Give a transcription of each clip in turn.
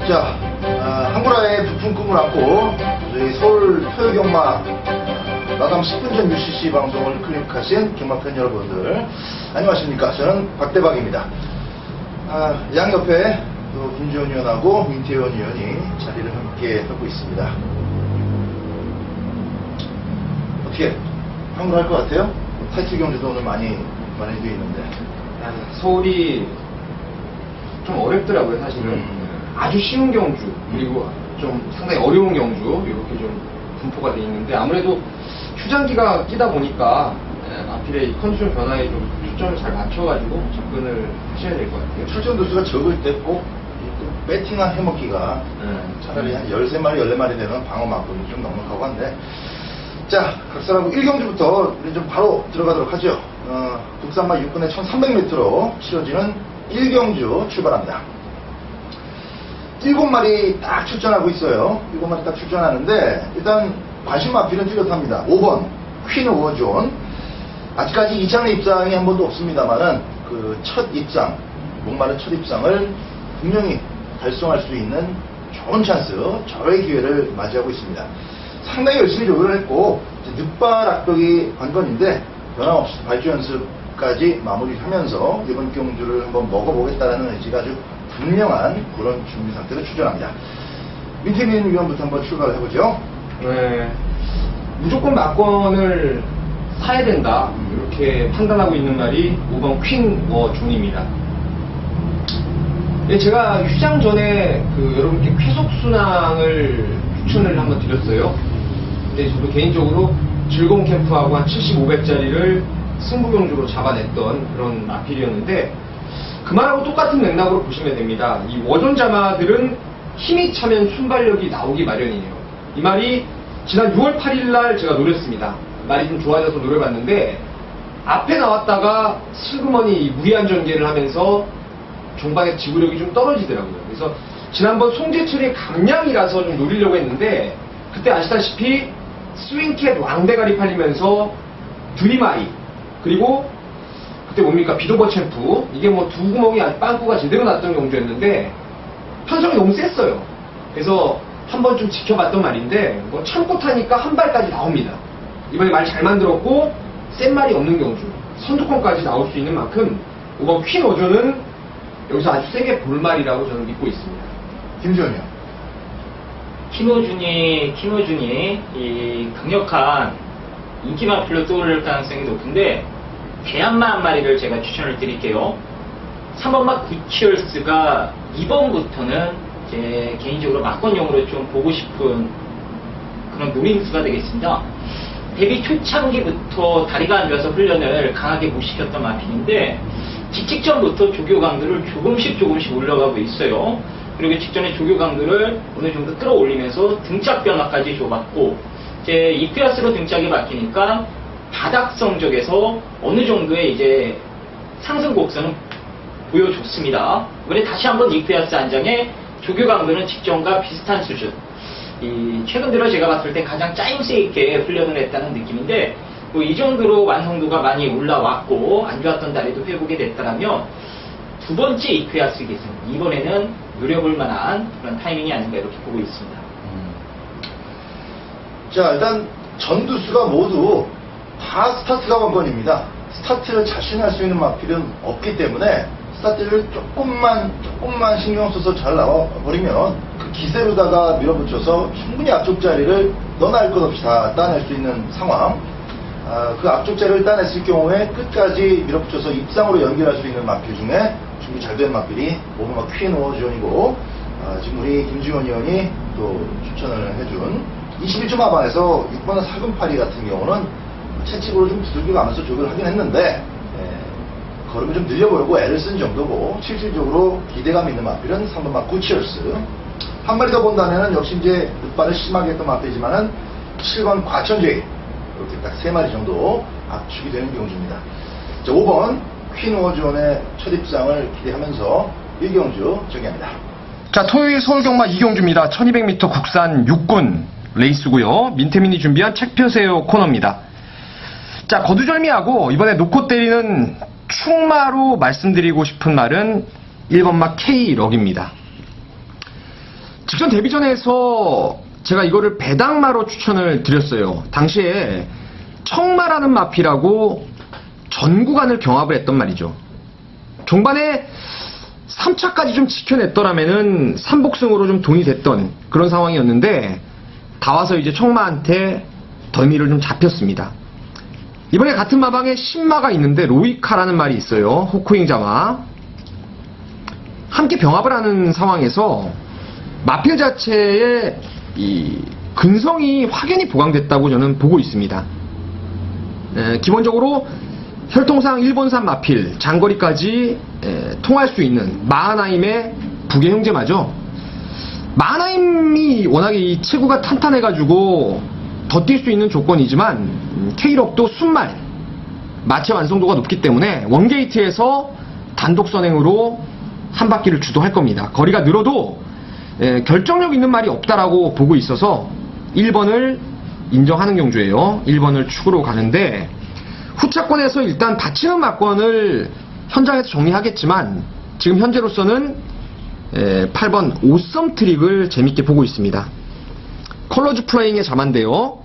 자, 한구라의 부푼 꿈을 안고 저희 서울 토요경마 마감 10분 전 UCC 방송을 클릭하신 경마팬 여러분들 안녕하십니까. 저는 박대박입니다. 양옆에 또 김지원 의원하고 민태원 의원이 자리를 함께 하고 있습니다. 어떻게 한구라 할 것 같아요? 타이틀 경주도 오늘 많이 되어 있는데 서울이 좀 어렵더라고요, 사실은. 아주 쉬운 경주, 그리고 좀 상당히 어려운 경주, 이렇게 좀 분포가 돼 있는데, 아무래도 휴장기가 끼다 보니까, 마필의 컨디션 변화에 좀 초점을 잘 맞춰가지고 접근을 하셔야 될 것 같아요. 출전 도수가 적을 때 꼭 배팅한 해먹기가 차라리 한 13마리, 14마리 되는 방어 맞고는 좀 넉넉하고 한데, 자, 각설하고 1경주부터 우리 좀 바로 들어가도록 하죠. 국산마 6분의 1300m로 치러지는 1경주 출발합니다. 7마리 딱 출전하고 있어요. 7마리 딱 출전하는데, 일단 관심 마필은 뚜렷합니다. 5번 퀸 오어존. 아직까지 2차례 입장이 한 번도 없습니다만은 그 첫 입장, 목마른 첫 입장을 분명히 달성할 수 있는 좋은 찬스, 저의 기회를 맞이하고 있습니다. 상당히 열심히 조율을 했고, 늦발 악벽이 관건인데 변함없이 발주 연습까지 마무리하면서 이번 경주를 한번 먹어보겠다는 의지가 아주 분명한 그런 준비 상태로 출전합니다. 민태민 위원부터 한번 출발을 해보죠. 네. 무조건 막권을 사야 된다, 이렇게 판단하고 있는 말이 5번 퀸 워존입니다. 네, 제가 휴장 전에 여러분께 쾌속순항을 추천을 한번 드렸어요. 근데 저도 개인적으로 즐거운 캠프하고 한 70-500짜리를 승부경주로 잡아냈던 그런 마필이었는데, 그 말하고 똑같은 맥락으로 보시면 됩니다. 이 워존자마들은 힘이 차면 순발력이 나오기 마련이에요. 이 말이 지난 6월 8일날 제가 노렸습니다. 말이 좀 좋아져서 노려봤는데, 앞에 나왔다가 슬그머니 무리한 전개를 하면서 종방의 지구력이 좀 떨어지더라고요. 그래서 지난번 송재철의 감량이라서 좀 노리려고 했는데, 그때 아시다시피 스윙캣 왕대가리 팔리면서 드리마이, 그리고 그때 뭡니까 비도버 챔프, 이게 뭐 두 구멍이 아주 빵꾸가 제대로 났던 경주였는데 편성이 너무 셌어요. 그래서 한번 좀 지켜봤던 말인데, 뭐 참고 타니까 한 발까지 나옵니다. 이번에 말 잘 만들었고 센 말이 없는 경주, 선두권까지 나올 수 있는 만큼 5번 퀸 어조는 여기서 아주 세게 볼 말이라고 저는 믿고 있습니다. 김지원이요. 키노준이 이 강력한 인기마필로 떠오를 가능성이 높은데, 대한마 한 마리를 제가 추천을 드릴게요. 3번마 구치얼스가 2번부터는 제 개인적으로 막권용으로 좀 보고 싶은 그런 노림수가 되겠습니다. 데뷔 초창기부터 다리가 안 좋아서 훈련을 강하게 못 시켰던 마필인데, 직전부터 조교 강도를 조금씩 올라가고 있어요. 그리고 직전에 조교 강도를 어느 정도 끌어올리면서 등짝 변화까지 줘봤고, 이제 이크야스로 등짝이 바뀌니까 바닥 성적에서 어느 정도의 이제 상승 곡선은 보여줬습니다. 이번에 다시 한번 이크야스 안장에 조교 강도는 직전과 비슷한 수준. 최근 들어 제가 봤을 때 가장 짜임새 있게 훈련을 했다는 느낌인데, 뭐 이 정도로 완성도가 많이 올라왔고 안 좋았던 다리도 회복이 됐다라면 두 번째 이크야스 기승, 이번에는 노려볼 만한 그런 타이밍이 아닌가 이렇게 보고 있습니다. 자, 일단 전두수가 모두 다 스타트가 관건입니다. 스타트를 자신할 수 있는 마필은 없기 때문에 스타트를 조금만 신경 써서 잘 나와버리면 그 기세로다가 밀어붙여서 충분히 앞쪽 자리를 너나 할 것 없이 다 따낼 수 있는 상황. 그 앞쪽 자리를 따냈을 경우에 끝까지 밀어붙여서 입상으로 연결할 수 있는 마필 중에 준비 잘 된 마필이 5번마 퀸 오어존이고, 지금 우리 김지원 의원이 또 추천을 해준 21점 하반에서 6번의 살금파리 같은 경우는 채찍으로 좀 두들겨 가면서 조교를 하긴 했는데, 걸음을 좀 늘려보려고 애를 쓴 정도고, 실질적으로 기대감 있는 마필은 3번마 구치얼스. 한 마리 더 본다면 역시 이제 늦발을 심하게 했던 마필이지만은 7번 과천제이, 이렇게 딱 3마리 정도 압축이 되는 경주입니다. 자, 5번 퀸 오어존의 첫 입장을 기대하면서 1경주 정리합니다. 자, 토요일 서울경마 2경주입니다. 1200m 국산 6군 레이스고요. 민태민이 준비한 책 펴세요 코너입니다. 자, 거두절미하고 이번에 놓고 때리는 충마로 말씀드리고 싶은 말은 1번마 K럭입니다. 직전 데뷔전에서 제가 이거를 배당마로 추천을 드렸어요. 당시에 청마라는 마필하고 전 구간을 경합을 했던 말이죠. 종반에 3차까지 좀 지켜냈더라면은 3복승으로 좀 돈이 됐던 그런 상황이었는데 다 와서 이제 청마한테 덜미를 좀 잡혔습니다. 이번에 같은 마방에 신마가 있는데 로이카라는 말이 있어요. 호크윙 자마. 함께 병합을 하는 상황에서 마필 자체의 이 근성이 확연히 보강됐다고 저는 보고 있습니다. 기본적으로 혈통상 일본산 마필, 장거리까지 통할 수 있는 마하나임의 부계 형제마죠. 마하나임이 워낙에 이 체구가 탄탄해가지고 더 뛸 수 있는 조건이지만 K력도 순말, 마체 완성도가 높기 때문에 원게이트에서 단독 선행으로 한 바퀴를 주도할 겁니다. 거리가 늘어도 결정력 있는 말이 없다라고 보고 있어서 1번을 인정하는 경주예요. 1번을 축으로 가는데 후차권에서 일단 받치는 막권을 현장에서 정리하겠지만 지금 현재로서는 8번 오썸 트릭을 재밌게 보고 있습니다. 컬러즈 플레잉의 자만데요.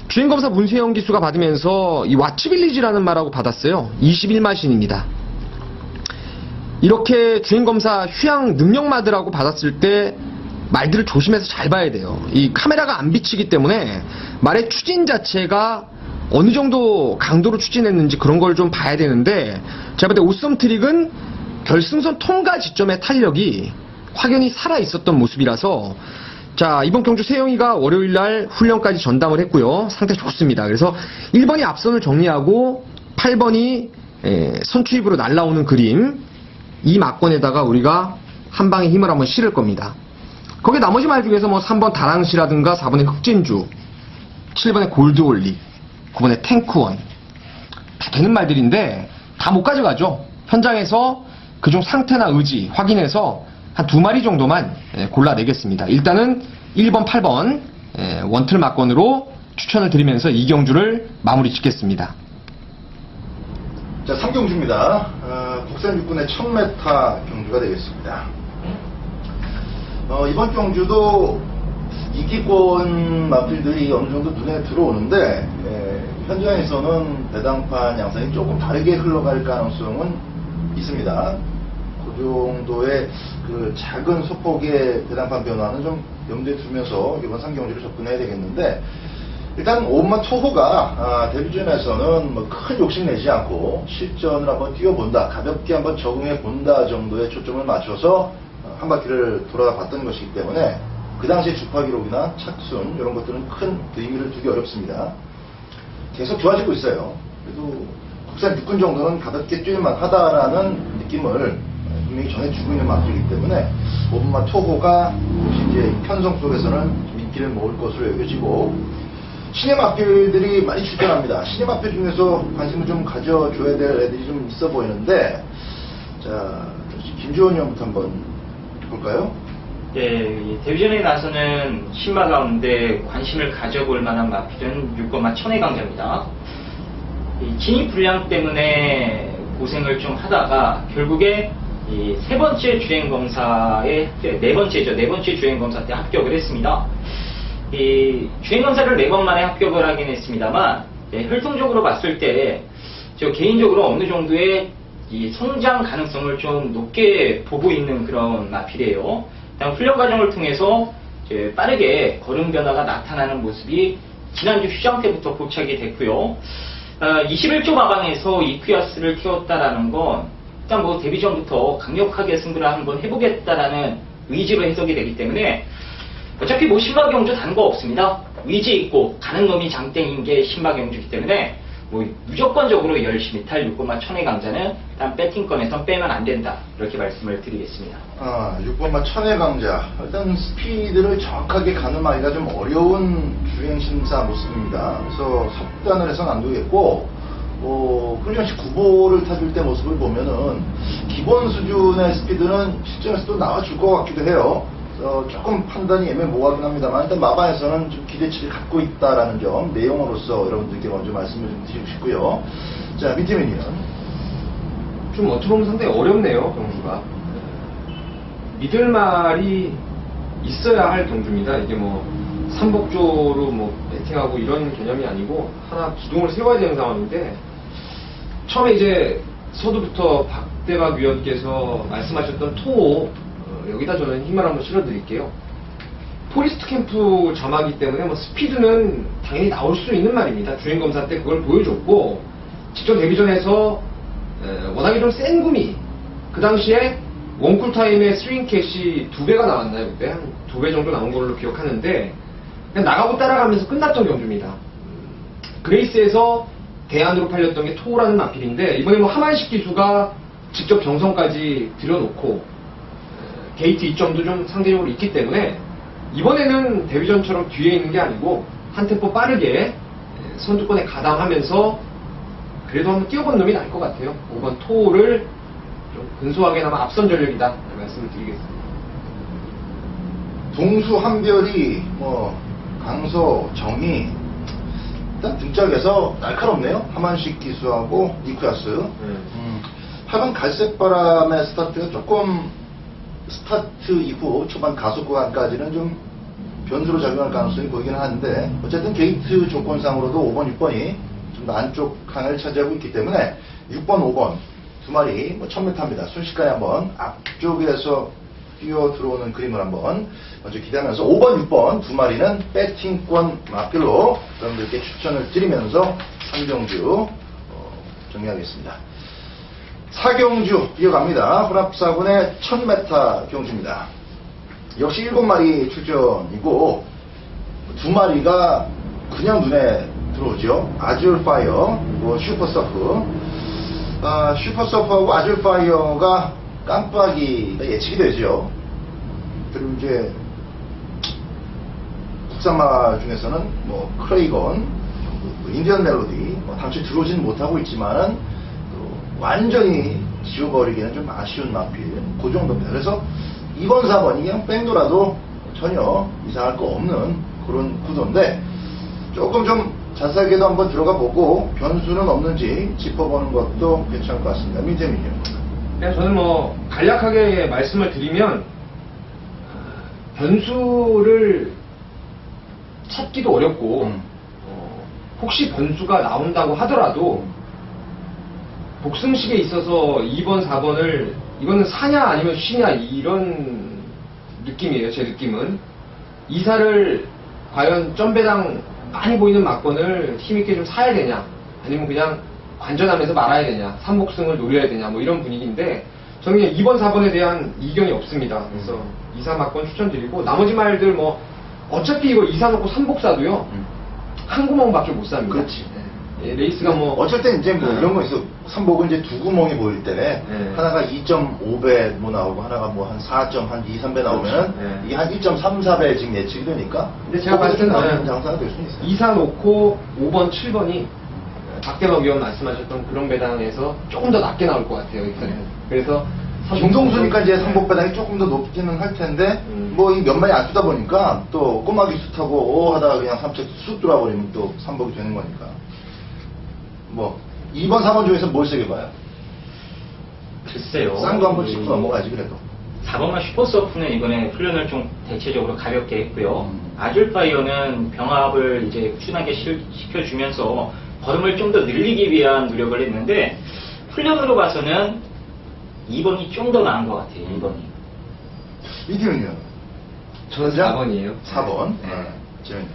주행검사 문세영 기수가 받으면서 이 와치빌리지라는 말하고 받았어요. 21마신입니다. 이렇게 주행검사 휴양 능력마드라고 받았을 때 말들을 조심해서 잘 봐야 돼요. 이 카메라가 안 비치기 때문에 말의 추진 자체가 어느 정도 강도로 추진했는지 그런 걸 좀 봐야 되는데 제가 볼 때 오썸 트릭은 결승선 통과 지점의 탄력이 확연히 살아 있었던 모습이라서 자, 이번 경주 세영이가 월요일날 훈련까지 전담을 했고요. 상태 좋습니다. 그래서 1번이 앞선을 정리하고 8번이 선추입으로 날라오는 그림, 이 막권에다가 우리가 한 방에 힘을 한번 실을 겁니다. 거기에 나머지 말 중에서 뭐 3번 다랑시라든가 4번의 흑진주, 7번의 골드올리, 9번의 탱크원 다 되는 말들인데 다 못 가져가죠. 현장에서 그중 상태나 의지 확인해서 한 2마리 정도만 골라내겠습니다. 일단은 1번, 8번 원틀 막권으로 추천을 드리면서 이 경주를 마무리 짓겠습니다. 자, 3경주입니다. 국산 육군의 1000m 경주가 되겠습니다. 이번 경주도 이기권 마필들이 어느 정도 눈에 들어오는데 현장에서는 배당판 양상이 조금 다르게 흘러갈 가능성은 있습니다. 그 정도의 그 작은 소폭의 배당판 변화는 좀 염두에 두면서 이번 3경주를 접근해야 되겠는데 일단 오마 토호가 데뷔전에서는 뭐 큰 욕심 내지 않고 실전을 한번 뛰어본다, 가볍게 한번 적응해 본다 정도의 초점을 맞춰서 한 바퀴를 돌아가 봤던 것이기 때문에 그 당시에 주파 기록이나 착순 이런 것들은 큰 의미를 두기 어렵습니다. 계속 좋아지고 있어요. 그래도 국산 육군 정도는 가볍게 뛰을만 하다라는 느낌을 분명히 전해주고 있는 마필이기 때문에 오마 토호가 이제 편성 속에서는 좀 인기를 모을 것으로 여겨지고 신의 마필들이 많이 출전합니다. 신의 마필 중에서 관심을 좀 가져줘야 될 애들이 좀 있어 보이는데 자, 김주원 의원부터 한번 볼까요? 네, 데뷔전에 나서는 신마 가운데 관심을 가져볼 만한 마필은 6번마 천의 강자입니다. 진입 불량 때문에 고생을 좀 하다가 결국에 이 세 번째 주행검사에 네 번째 주행검사 때 합격을 했습니다. 이 주행검사를 4번 만에 합격을 하긴 했습니다만 혈통적으로 봤을 때 저 개인적으로 어느 정도의 이 성장 가능성을 좀 높게 보고 있는 그런 마필이에요. 일단 훈련 과정을 통해서 이제 빠르게 걸음 변화가 나타나는 모습이 지난주 휴장 때부터 포착이 됐고요. 21조 마방에서 이퀴아스를 태웠다라는 건 일단 뭐 데뷔전부터 강력하게 승부를 한번 해보겠다라는 의지로 해석이 되기 때문에 어차피 뭐 신마 경주 단 거 없습니다. 의지 있고 가는 놈이 장땡인 게 신마 경주이기 때문에 뭐 무조건적으로 열심히 탈 6번마 천의 강자는 일단 배팅권에선 빼면 안 된다 이렇게 말씀을 드리겠습니다. 6번마 천의 강자 일단 스피드를 정확하게 가늠하기가 좀 어려운 주행심사 모습입니다. 그래서 섭단을 해서는 안 되겠고 훈련시 9보를 타줄 때 모습을 보면은 기본 수준의 스피드는 실전에서도 나와줄 것 같기도 해요. 조금 판단이 애매모호하긴 합니다만 일단 마바에서는 좀 기대치를 갖고 있다라는 점 내용으로서 여러분들께 먼저 말씀을 좀 드리고 싶고요. 자, 민태민 의원. 좀 어떻게 보면 상당히 어렵네요, 경주가. 믿을말이 있어야 할 경주입니다. 이게 뭐 삼복조로 뭐 배팅하고 이런 개념이 아니고 하나 기둥을 세워야 되는 상황인데, 처음에 이제 서두부터 박대박 위원께서 말씀하셨던 토, 여기다 저는 힘을 한번 실어드릴게요. 포리스트 캠프 점화기 때문에 뭐 스피드는 당연히 나올 수 있는 말입니다. 주행검사 때 그걸 보여줬고, 직전 데뷔전에서 워낙에 좀 센 구미, 그 당시에 원쿨타임의 스윙캣이 2배가 나왔나요? 그때 한 2배 정도 나온 걸로 기억하는데, 그냥 나가고 따라가면서 끝났던 경주입니다. 그레이스에서 대안으로 팔렸던 게 토라는 마필인데, 이번에 뭐 하만식 기수가 직접 정성까지 들여놓고 게이트 2점도 좀 상대적으로 있기 때문에, 이번에는 데뷔전처럼 뒤에 있는 게 아니고 한 템포 빠르게 선두권에 가담하면서 그래도 한번 뛰어본 놈이 나을 것 같아요. 5번 토를 좀 근소하게나마 앞선 전력이다 말씀을 드리겠습니다. 동수 한별이 뭐 강서 정이 일단 등짝에서 날카롭네요. 하만식 기수하고 니쿠야스. 8번 갈색바람의 스타트가 조금 스타트 이후 초반 가속 구간까지는 좀 변수로 작용할 가능성이 보이긴 하는데, 어쨌든 게이트 조건상으로도 5번, 6번이 좀 더 안쪽 칸을 차지하고 있기 때문에 6번, 5번 두 마리 뭐 1000m입니다. 순식간에 한번 앞쪽에서 뛰어 들어오는 그림을 한번 먼저 기대하면서 5번, 6번 두 마리는 배팅권 마필로 여러분들께 추천을 드리면서 3경주 정리하겠습니다. 4경주 이어갑니다. 혼합4군의 1000m 경주입니다. 역시 7마리 출전이고 두 마리가 그냥 눈에 들어오죠. 아줄파이어, 그리고 슈퍼서프. 슈퍼서프하고 아줄파이어가 깜빡이가 예측이 되죠. 그리고 이제 국산마 중에서는 뭐 크레이건, 인디언 멜로디, 뭐 당초 들어오지는 못하고 있지만은 완전히 지워버리기는 좀 아쉬운 마필, 그 정도입니다. 그래서 2번, 4번이 그냥 뺑돌아도 전혀 이상할 거 없는 그런 구도인데, 조금 좀 자세하게도 한번 들어가 보고 변수는 없는지 짚어보는 것도 괜찮을 것 같습니다. 민재민이요. 그냥 저는 뭐 간략하게 말씀을 드리면, 변수를 찾기도 어렵고, 혹시 변수가 나온다고 하더라도 복승식에 있어서 2번, 4번을 이거는 사냐 아니면 쉬냐 이런 느낌이에요. 제 느낌은. 2사를 과연 점배당 많이 보이는 막건을 힘있게 좀 사야 되냐, 아니면 그냥 관전하면서 말아야 되냐, 3복승을 노려야 되냐, 뭐 이런 분위기인데, 저는 그냥 2번, 4번에 대한 이견이 없습니다. 그래서 2사 막건 추천드리고, 나머지 말들 뭐 어차피 이거 2사 놓고 3복 사도요 한 구멍밖에 못 삽니다. 그렇지. 예, 레이스가 뭐 어쩔 땐 이제 뭐 이런 거 있어. 삼복은 이제 두 구멍이 보일 때 하나가 2.5배 뭐 나오고 하나가 뭐 한 4점 한 2, 3배 나오면은 그렇죠. 이게 한 2.34배 지금 예측이 되니까. 근데 제가 봤을 때는 나오는 장사가 될 수는 있어요. 2사 놓고 5번, 7번이 박대박 위원 말씀하셨던 그런 배당에서 조금 더 낮게 나올 것 같아요. 그래서 김동수니까 이제 삼복 배당이 조금 더 높기는 할 텐데 뭐 이 몇 마리 안 쓰다 보니까 또 꼬마기 수 타고 오 하다가 그냥 삼척 쑥 들어와버리면 또 삼복이 되는 거니까. 뭐 2번, 4번 중에서 뭘 세게 봐요? 글쎄요. 싼 거 한번 짚고 넘어가지 그래도. 4번마 슈퍼서프는 이번에 훈련을 좀 대체적으로 가볍게 했고요. 아줄파이어는 병합을 이제 꾸준하게 시켜주면서 걸음을 좀 더 늘리기 위한 노력을 했는데, 훈련으로 봐서는 2번이 좀 더 나은 것 같아요. 2번이. 이기훈이요. 저는 4번이에요. 4번. 재밌네.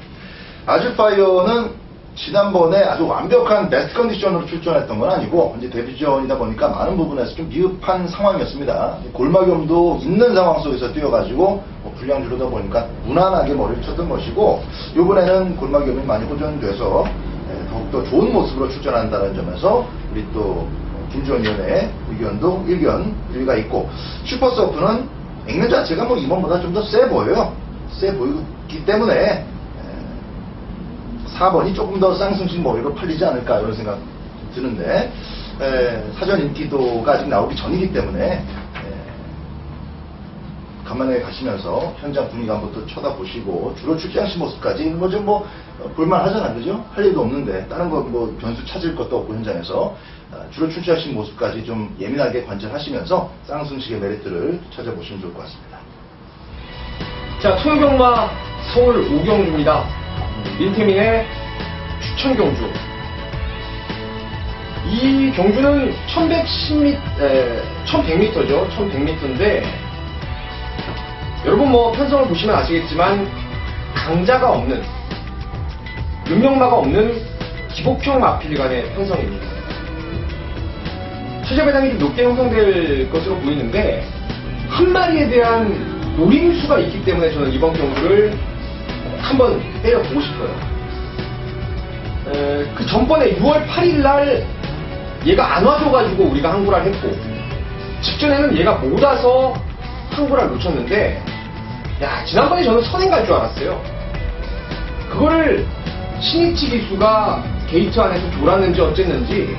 아줄파이어는 지난번에 아주 완벽한 베스트 컨디션으로 출전했던 건 아니고, 이제 데뷔전이다 보니까 많은 부분에서 좀 미흡한 상황이었습니다. 골마겸도 있는 상황 속에서 뛰어가지고 뭐 불량주로다 보니까 무난하게 머리를 쳤던 것이고, 이번에는 골마겸이 많이 호전돼서 더욱더 좋은 모습으로 출전한다는 점에서 우리 또 김주원 위원의 의견도 일리가 있고, 슈퍼서프는 액면 자체가 뭐 2번보다 좀 더 세 보여요. 세 보이기 때문에 4번이 조금 더 쌍승식 머리로 팔리지 않을까 이런 생각 드는데, 사전 인기도가 아직 나오기 전이기 때문에 간만에 가시면서 현장 분위기 한번 또 쳐다보시고, 주로 출장시 모습까지 뭐 좀 뭐 볼만하잖아, 그죠? 할 일도 없는데 다른 거 뭐 변수 찾을 것도 없고 현장에서 주로 출장시 모습까지 좀 예민하게 관찰하시면서 쌍승식의 메리트를 찾아보시면 좋을 것 같습니다. 자, 토요경마 서울 5경주입니다. 민태민의 추천 경주. 이 경주는 1100m죠. 1100m인데, 여러분 뭐 편성을 보시면 아시겠지만, 강자가 없는, 능력마가 없는 기복형 마필 간의 편성입니다. 최저 배당이 좀 높게 형성될 것으로 보이는데, 한 마리에 대한 노림수가 있기 때문에 저는 이번 경주를 한번 때려보고 싶어요. 그 전번에 6월 8일 날 얘가 안 와줘가지고 우리가 항구를 했고, 직전에는 얘가 못 와서 항구를 놓쳤는데, 야, 지난번에 저는 선행 갈 줄 알았어요. 그거를 신이치 기수가 게이트 안에서 졸았는지 어쨌는지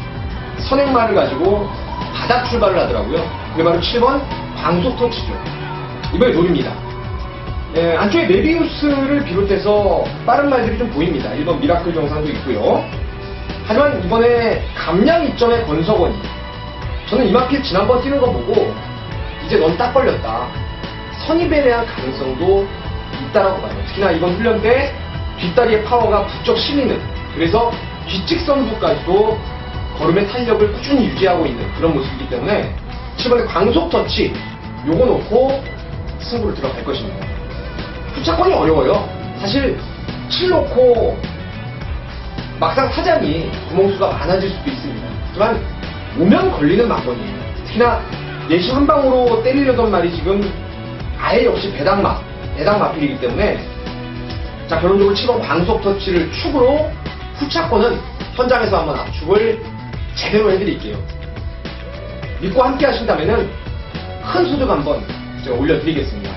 선행말을 가지고 바닥 출발을 하더라고요. 그게 바로 7번 광속 터치죠. 이번에 노립니다. 안쪽에 메비우스를 비롯해서 빠른 말들이 좀 보입니다. 1번 미라클 정상도 있고요. 하지만 이번에 감량 이점의 권석원이, 저는 이마필 지난번 뛰는 거 보고 이제 넌 딱 걸렸다, 선입에 대한 가능성도 있다라고 봐요. 특히나 이번 훈련 때 뒷다리의 파워가 부쩍 실리는, 그래서 뒷직선부까지도 걸음의 탄력을 꾸준히 유지하고 있는 그런 모습이기 때문에 7번의 광속 터치 요거 놓고 승부를 들어갈 것입니다. 후차권이 어려워요. 사실 7 놓고 막상 타자니 구멍수가 많아질 수도 있습니다. 하지만 오면 걸리는 막건이에요. 특히나 내심 한 방으로 때리려던 말이 지금 아예 역시 배당 마필이기 때문에, 자, 결론적으로 7번 광속 터치를 축으로 후차권은 현장에서 한번 압축을 제대로 해드릴게요. 믿고 함께 하신다면은 큰 소득 한번 제가 올려드리겠습니다.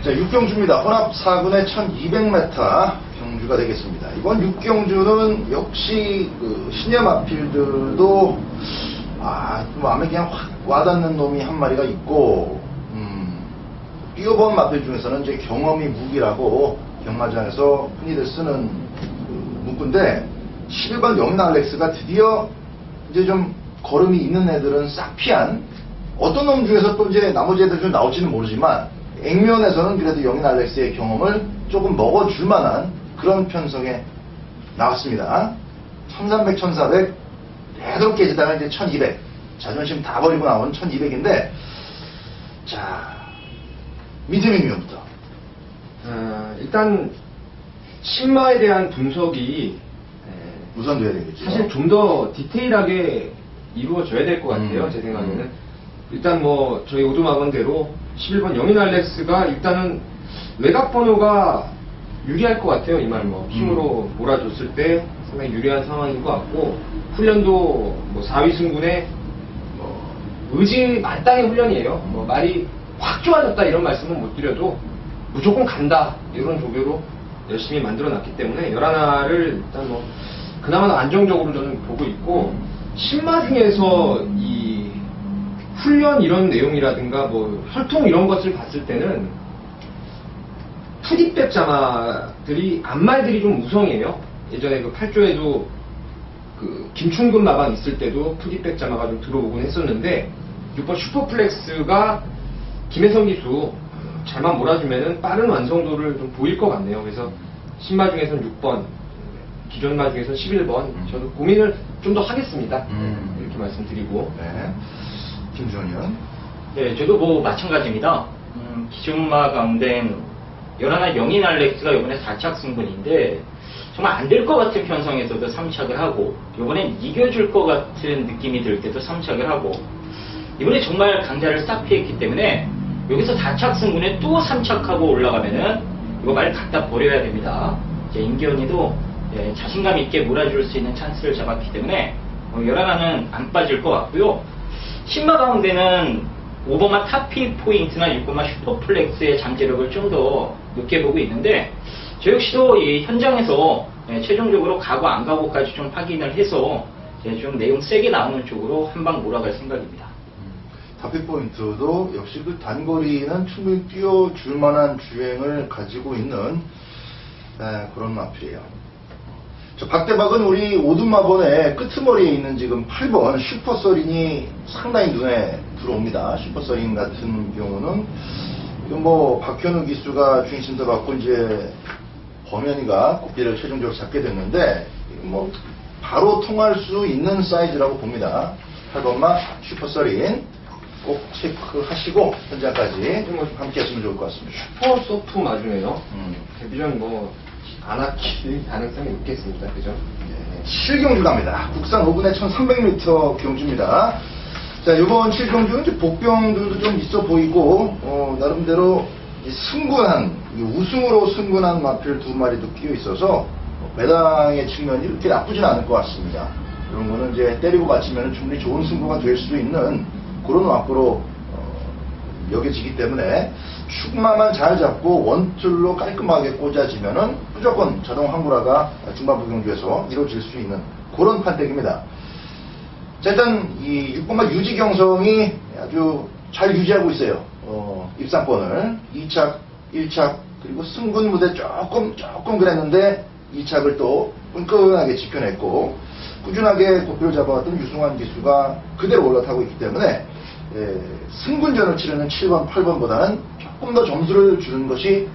자, 6경주입니다. 혼합 4군의 1200m 경주가 되겠습니다. 이번 6경주는 역시 그 시니어 마필들도 마음에 그냥 확 와닿는 놈이 한 마리가 있고, 뛰어본 마필 중에서는 이제 경험이 무기라고 경마장에서 흔히들 쓰는 그 문구인데, 11번 영날렉스가 드디어 이제 좀 걸음이 있는 애들은 싹 피한, 어떤 놈 중에서 또 이제 나머지 애들 좀 나올지는 모르지만 액면에서는 그래도 영날렉스의 경험을 조금 먹어줄 만한 그런 편성에 나왔습니다. 1300, 1400 매도 깨지다가 이제 1200, 자존심 다 버리고 나온 1200인데, 자, 민태민 위원부터. 일단 신마에 대한 분석이 우선 돼야 되겠죠. 사실 좀 더 디테일하게 이루어져야 될 것 같아요. 제 생각에는. 일단 뭐 저희 오두막원대로 11번 영인 알렉스가 일단은 외곽 번호가 유리할 것 같아요. 이 말 뭐 힘으로 몰아줬을 때 상당히 유리한 상황인 것 같고, 훈련도 뭐 4위 승군의 뭐 의지 만땅의 훈련이에요. 뭐 말이 확 좋아졌다 이런 말씀은 못 드려도 무조건 간다 이런 조교로 열심히 만들어놨기 때문에 11화를 일단 뭐 그나마 안정적으로 저는 보고 있고, 신마 중에서 이 훈련 이런 내용이라든가 뭐 혈통 이런 것을 봤을 때는 푸디백 자마들이 앞말들이 좀 우성이에요. 예전에 그 8조에도 그 김충근 마방 있을 때도 푸디백 자마가 좀 들어오곤 했었는데, 6번 슈퍼플렉스가 김혜성 기수 잘만 몰아주면은 빠른 완성도를 좀 보일 것 같네요. 그래서 신마 중에서는 6번, 기존마 중에서는 11번, 저도 고민을 좀 더 하겠습니다. 이렇게 말씀드리고. 네. 김주원 의원. 네, 저도 뭐 마찬가지입니다. 기존마 가운데 11화 영인 알렉스가 이번에 4착 승분인데, 정말 안 될 것 같은 편성에서도 3착을 하고, 이번엔 이겨줄 것 같은 느낌이 들 때도 3착을 하고, 이번에 정말 강자를 싹 피했기 때문에 여기서 4착 승분에 또 3착하고 올라가면은 이거 말 갖다 버려야 됩니다. 이제 임기현이도 자신감 있게 몰아줄 수 있는 찬스를 잡았기 때문에 11화는 안 빠질 것 같고요. 신마 가운데는 5번마 타피 포인트나 6번마 슈퍼플렉스의 잠재력을 좀 더 높게 보고 있는데, 저 역시도 이 현장에서 최종적으로 가고 안 가고까지 좀 확인을 해서 좀 내용 세게 나오는 쪽으로 한 방 몰아갈 생각입니다. 타피 포인트도 역시 그 단거리는 충분히 뛰어줄 만한 주행을 가지고 있는 그런 마필이에요. 자, 박대박은 우리 오둔마번의 끄트머리에 있는 지금 8번 슈퍼서린이 상당히 눈에 들어옵니다. 슈퍼서린 같은 경우는 이건 뭐 박현우 기수가 중심도 받고 이제 범현이가 고삐를 최종적으로 잡게 됐는데 이건 뭐 바로 통할 수 있는 사이즈라고 봅니다. 8번마 슈퍼서린 꼭 체크하시고 현장까지 함께 했으면 좋을 것 같습니다. 슈퍼 소프 마주네요. 데뷔전 뭐 안 하킬 가능성이 있겠습니다. 그죠? 7경주 갑니다. 국산 5분의 1300m 경주입니다. 자, 이번 7경주는 이제 복병들도 좀 있어 보이고, 나름대로 이 승군한, 우승으로 승군한 마필 두 마리도 끼어 있어서, 배당의 측면이 이렇게 나쁘진 않을 것 같습니다. 이런 거는 이제 때리고 맞추면 충분히 좋은 승부가 될 수 있는 그런 마크로 여겨지기 때문에 축마만 잘 잡고 원툴로 깔끔하게 꽂아지면은 무조건 자동 항구라가 중반부 경주에서 이루어질 수 있는 그런 판택입니다. 자, 일단 이 6번마 유지경성이 아주 잘 유지하고 있어요. 입상권을 2착, 1착 그리고 승군 무대 조금 그랬는데 2착을 또 끈끈하게 지켜냈고 꾸준하게 고표를 잡아왔던 유승환 기수가 그대로 올라타고 있기 때문에 승군전을 치르는 7번, 8번보다는 조금 더 점수를 주는 것이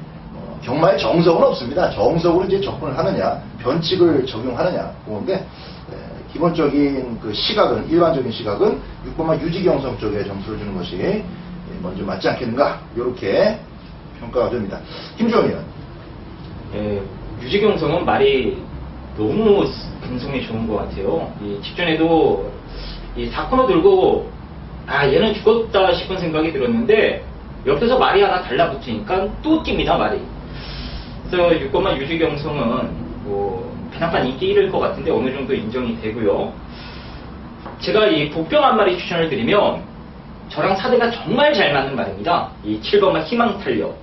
경마의 정석은 없습니다. 정석으로 이제 접근을 하느냐, 변칙을 적용하느냐, 그건데 기본적인 그 시각은, 일반적인 시각은 6번마 유지경성 쪽에 점수를 주는 것이 먼저 맞지 않겠는가, 이렇게 평가가 됩니다. 김주원 의원. 유지경성은 말이 너무 근성이 좋은 것 같아요. 직전에도 이 4코너 들고 얘는 죽었다 싶은 생각이 들었는데 옆에서 말이 하나 달라붙으니까 또 낍니다, 말이. 그래서 6번마 유지경성은 뭐 배낭판 인기 1일 것 같은데 어느 정도 인정이 되고요. 제가 이 복병 한 마리 추천을 드리면 저랑 사대가 정말 잘 맞는 말입니다. 이 7번마 희망 탄력.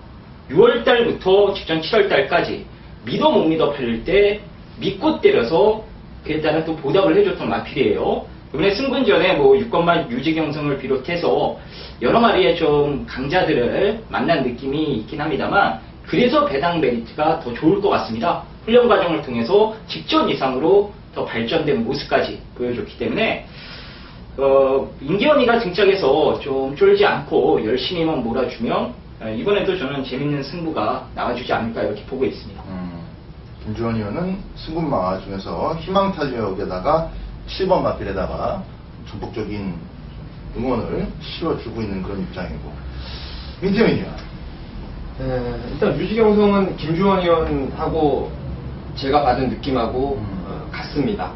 6월달부터 직전 7월달까지 믿어 못 믿어 팔릴 때 믿고 때려서 그에 따른 또 보답을 해줬던 마필이에요. 이번에 승군전에 뭐 6번마 유지경성을 비롯해서 여러 마리의 좀 강자들을 만난 느낌이 있긴 합니다만 그래서 배당 메리트가 더 좋을 것 같습니다. 훈련 과정을 통해서 직전 이상으로 더 발전된 모습까지 보여줬기 때문에 임기현이가 등짝에서 좀 쫄지 않고 열심히만 몰아주면 이번에도 저는 재밌는 승부가 나와주지 않을까 이렇게 보고 있습니다. 김주원 의원은 승군마 중에서 희망탄력에다가 7번 마필에다가 전폭적인 응원을 실어주고 있는 그런 입장이고. 민태민 의원. 일단 유지경성은 김주원 의원하고 제가 받은 느낌하고 같습니다.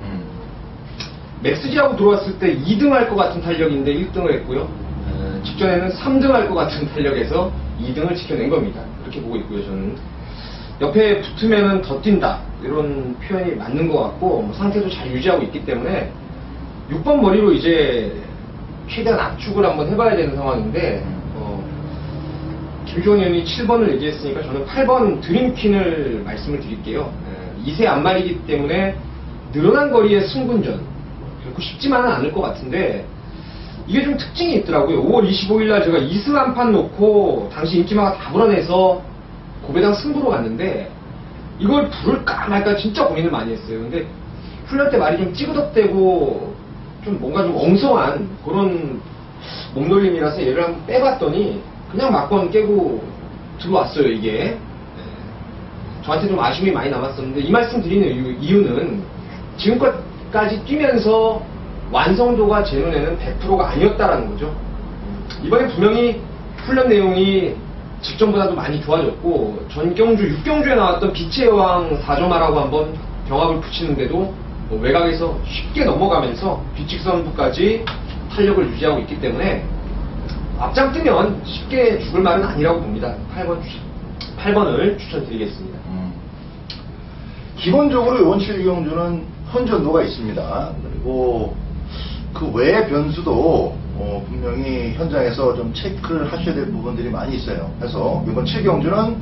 맥스지하고 들어왔을 때 2등 할 것 같은 탄력인데 1등을 했고요. 직전에는 3등 할 것 같은 탄력에서 2등을 지켜낸 겁니다. 그렇게 보고 있고요, 저는. 옆에 붙으면은 더 뛴다. 이런 표현이 맞는 것 같고, 뭐 상태도 잘 유지하고 있기 때문에 6번 머리로 이제 최대한 압축을 한번 해봐야 되는 상황인데, 김주원 의원이 7번을 얘기했으니까 저는 8번 드림퀸을 말씀을 드릴게요. 2세 안말이기 때문에 늘어난 거리의 승군전. 결코 쉽지만은 않을 것 같은데, 이게 좀 특징이 있더라고요. 5월 25일 날 제가 2승 한 판 놓고 당시 인기마가 다 불어내서 고배당 승부로 갔는데 이걸 부를까 말까 진짜 고민을 많이 했어요. 근데 훈련 때 말이 좀 찌그덕대고 좀 뭔가 좀 엉성한 그런 몸놀림이라서 얘를 한번 빼봤더니 그냥 막건 깨고 들어왔어요, 이게. 저한테 좀 아쉬움이 많이 남았었는데 이 말씀 드리는 이유는 지금까지 뛰면서 완성도가 제 눈에는 100%가 아니었다라는 거죠. 이번에 분명히 훈련 내용이 직전보다도 많이 좋아졌고 전경주 6경주에 나왔던 빛의 여왕 4점하라고 한번 병합을 붙이는데도 외곽에서 쉽게 넘어가면서 뒤직선부까지 탄력을 유지하고 있기 때문에 앞장 뜨면 쉽게 죽을 말은 아니라고 봅니다. 8번을 추천드리겠습니다. 기본적으로 이번 7경주는 혼전도가 있습니다. 그리고 그 외의 변수도 분명히 현장에서 좀 체크를 하셔야 될 부분들이 많이 있어요. 그래서 이번 7경주는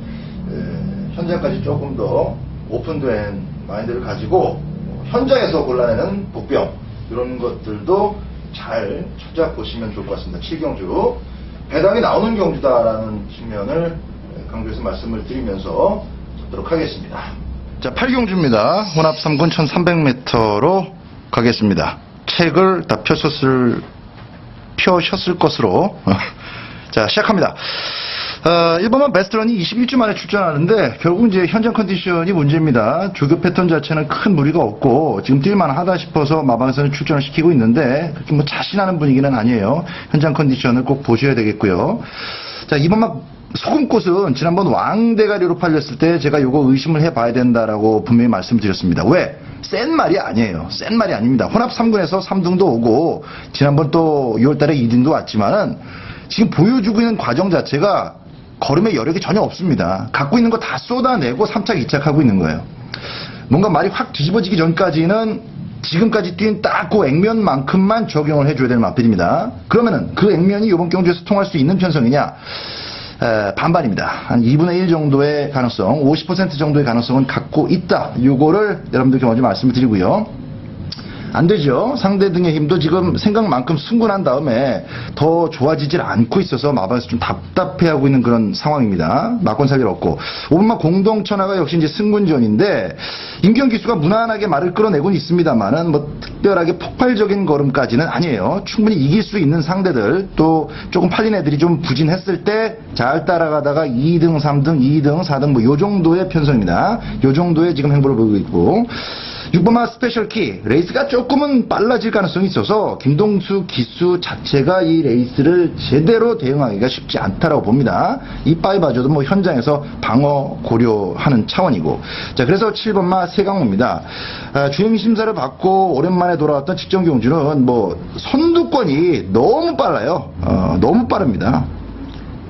현장까지 조금 더 오픈된 마인드를 가지고 현장에서 골라내는 복병 이런 것들도 잘 찾아보시면 좋을 것 같습니다. 7경주 배당이 나오는 경주다라는 측면을 강조해서 말씀을 드리면서 잡도록 하겠습니다. 자, 8경주입니다. 혼합 3군 1300m로 가겠습니다. 책을 다 펴셨을 것으로 자, 시작합니다. 1번만 베스트런이 21주 만에 출전하는데 결국 이제 현장 컨디션이 문제입니다. 조교 패턴 자체는 큰 무리가 없고 지금 뛸만하다 싶어서 마방에서는 출전을 시키고 있는데 그렇게 뭐 자신하는 분위기는 아니에요. 현장 컨디션을 꼭 보셔야 되겠고요. 자, 2번만 소금꽃은 지난번 왕대가리로 팔렸을 때 제가 요거 의심을 해봐야 된다라고 분명히 말씀드렸습니다. 왜? 센 말이 아니에요. 센 말이 아닙니다. 혼합 3군에서 3등도 오고 지난번 또 6월달에 2등도 왔지만은 지금 보여주고 있는 과정 자체가 걸음의 여력이 전혀 없습니다. 갖고 있는 거 다 쏟아내고 3착 2착하고 있는 거예요. 뭔가 말이 확 뒤집어지기 전까지는 지금까지 뛴 딱 그 액면만큼만 적용을 해줘야 되는 마필입니다. 그러면은 그 액면이 이번 경주에서 통할 수 있는 편성이냐? 반반입니다. 한 2분의 1 정도의 가능성, 50% 정도의 가능성은 갖고 있다. 요거를 여러분들께 먼저 말씀을 드리고요. 안 되죠. 상대 등의 힘도 지금 생각만큼 승분한 다음에 더 좋아지질 않고 있어서 마방에서 좀 답답해하고 있는 그런 상황입니다. 막권 살일 없고. 5번마 공동천하가 역시 이제 승군전인데 임경 기수가 무난하게 말을 끌어내고는 있습니다만은 뭐 특별하게 폭발적인 걸음까지는 아니에요. 충분히 이길 수 있는 상대들 또 조금 팔린 애들이 좀 부진했을 때 잘 따라가다가 2등, 3등, 2등, 4등 뭐 요 정도의 편성입니다. 요 정도의 지금 행보를 보이고 있고. 6번마 스페셜 키 레이스가 조금은 빨라질 가능성이 있어서 김동수 기수 자체가 이 레이스를 제대로 대응하기가 쉽지 않다라고 봅니다. 이 빠이바저도 뭐 현장에서 방어 고려하는 차원이고. 자, 그래서 7번마 세강호입니다. 주행 심사를 받고 오랜만에 돌아왔던 직전 경주는 뭐 선두권이 너무 빨라요. 너무 빠릅니다.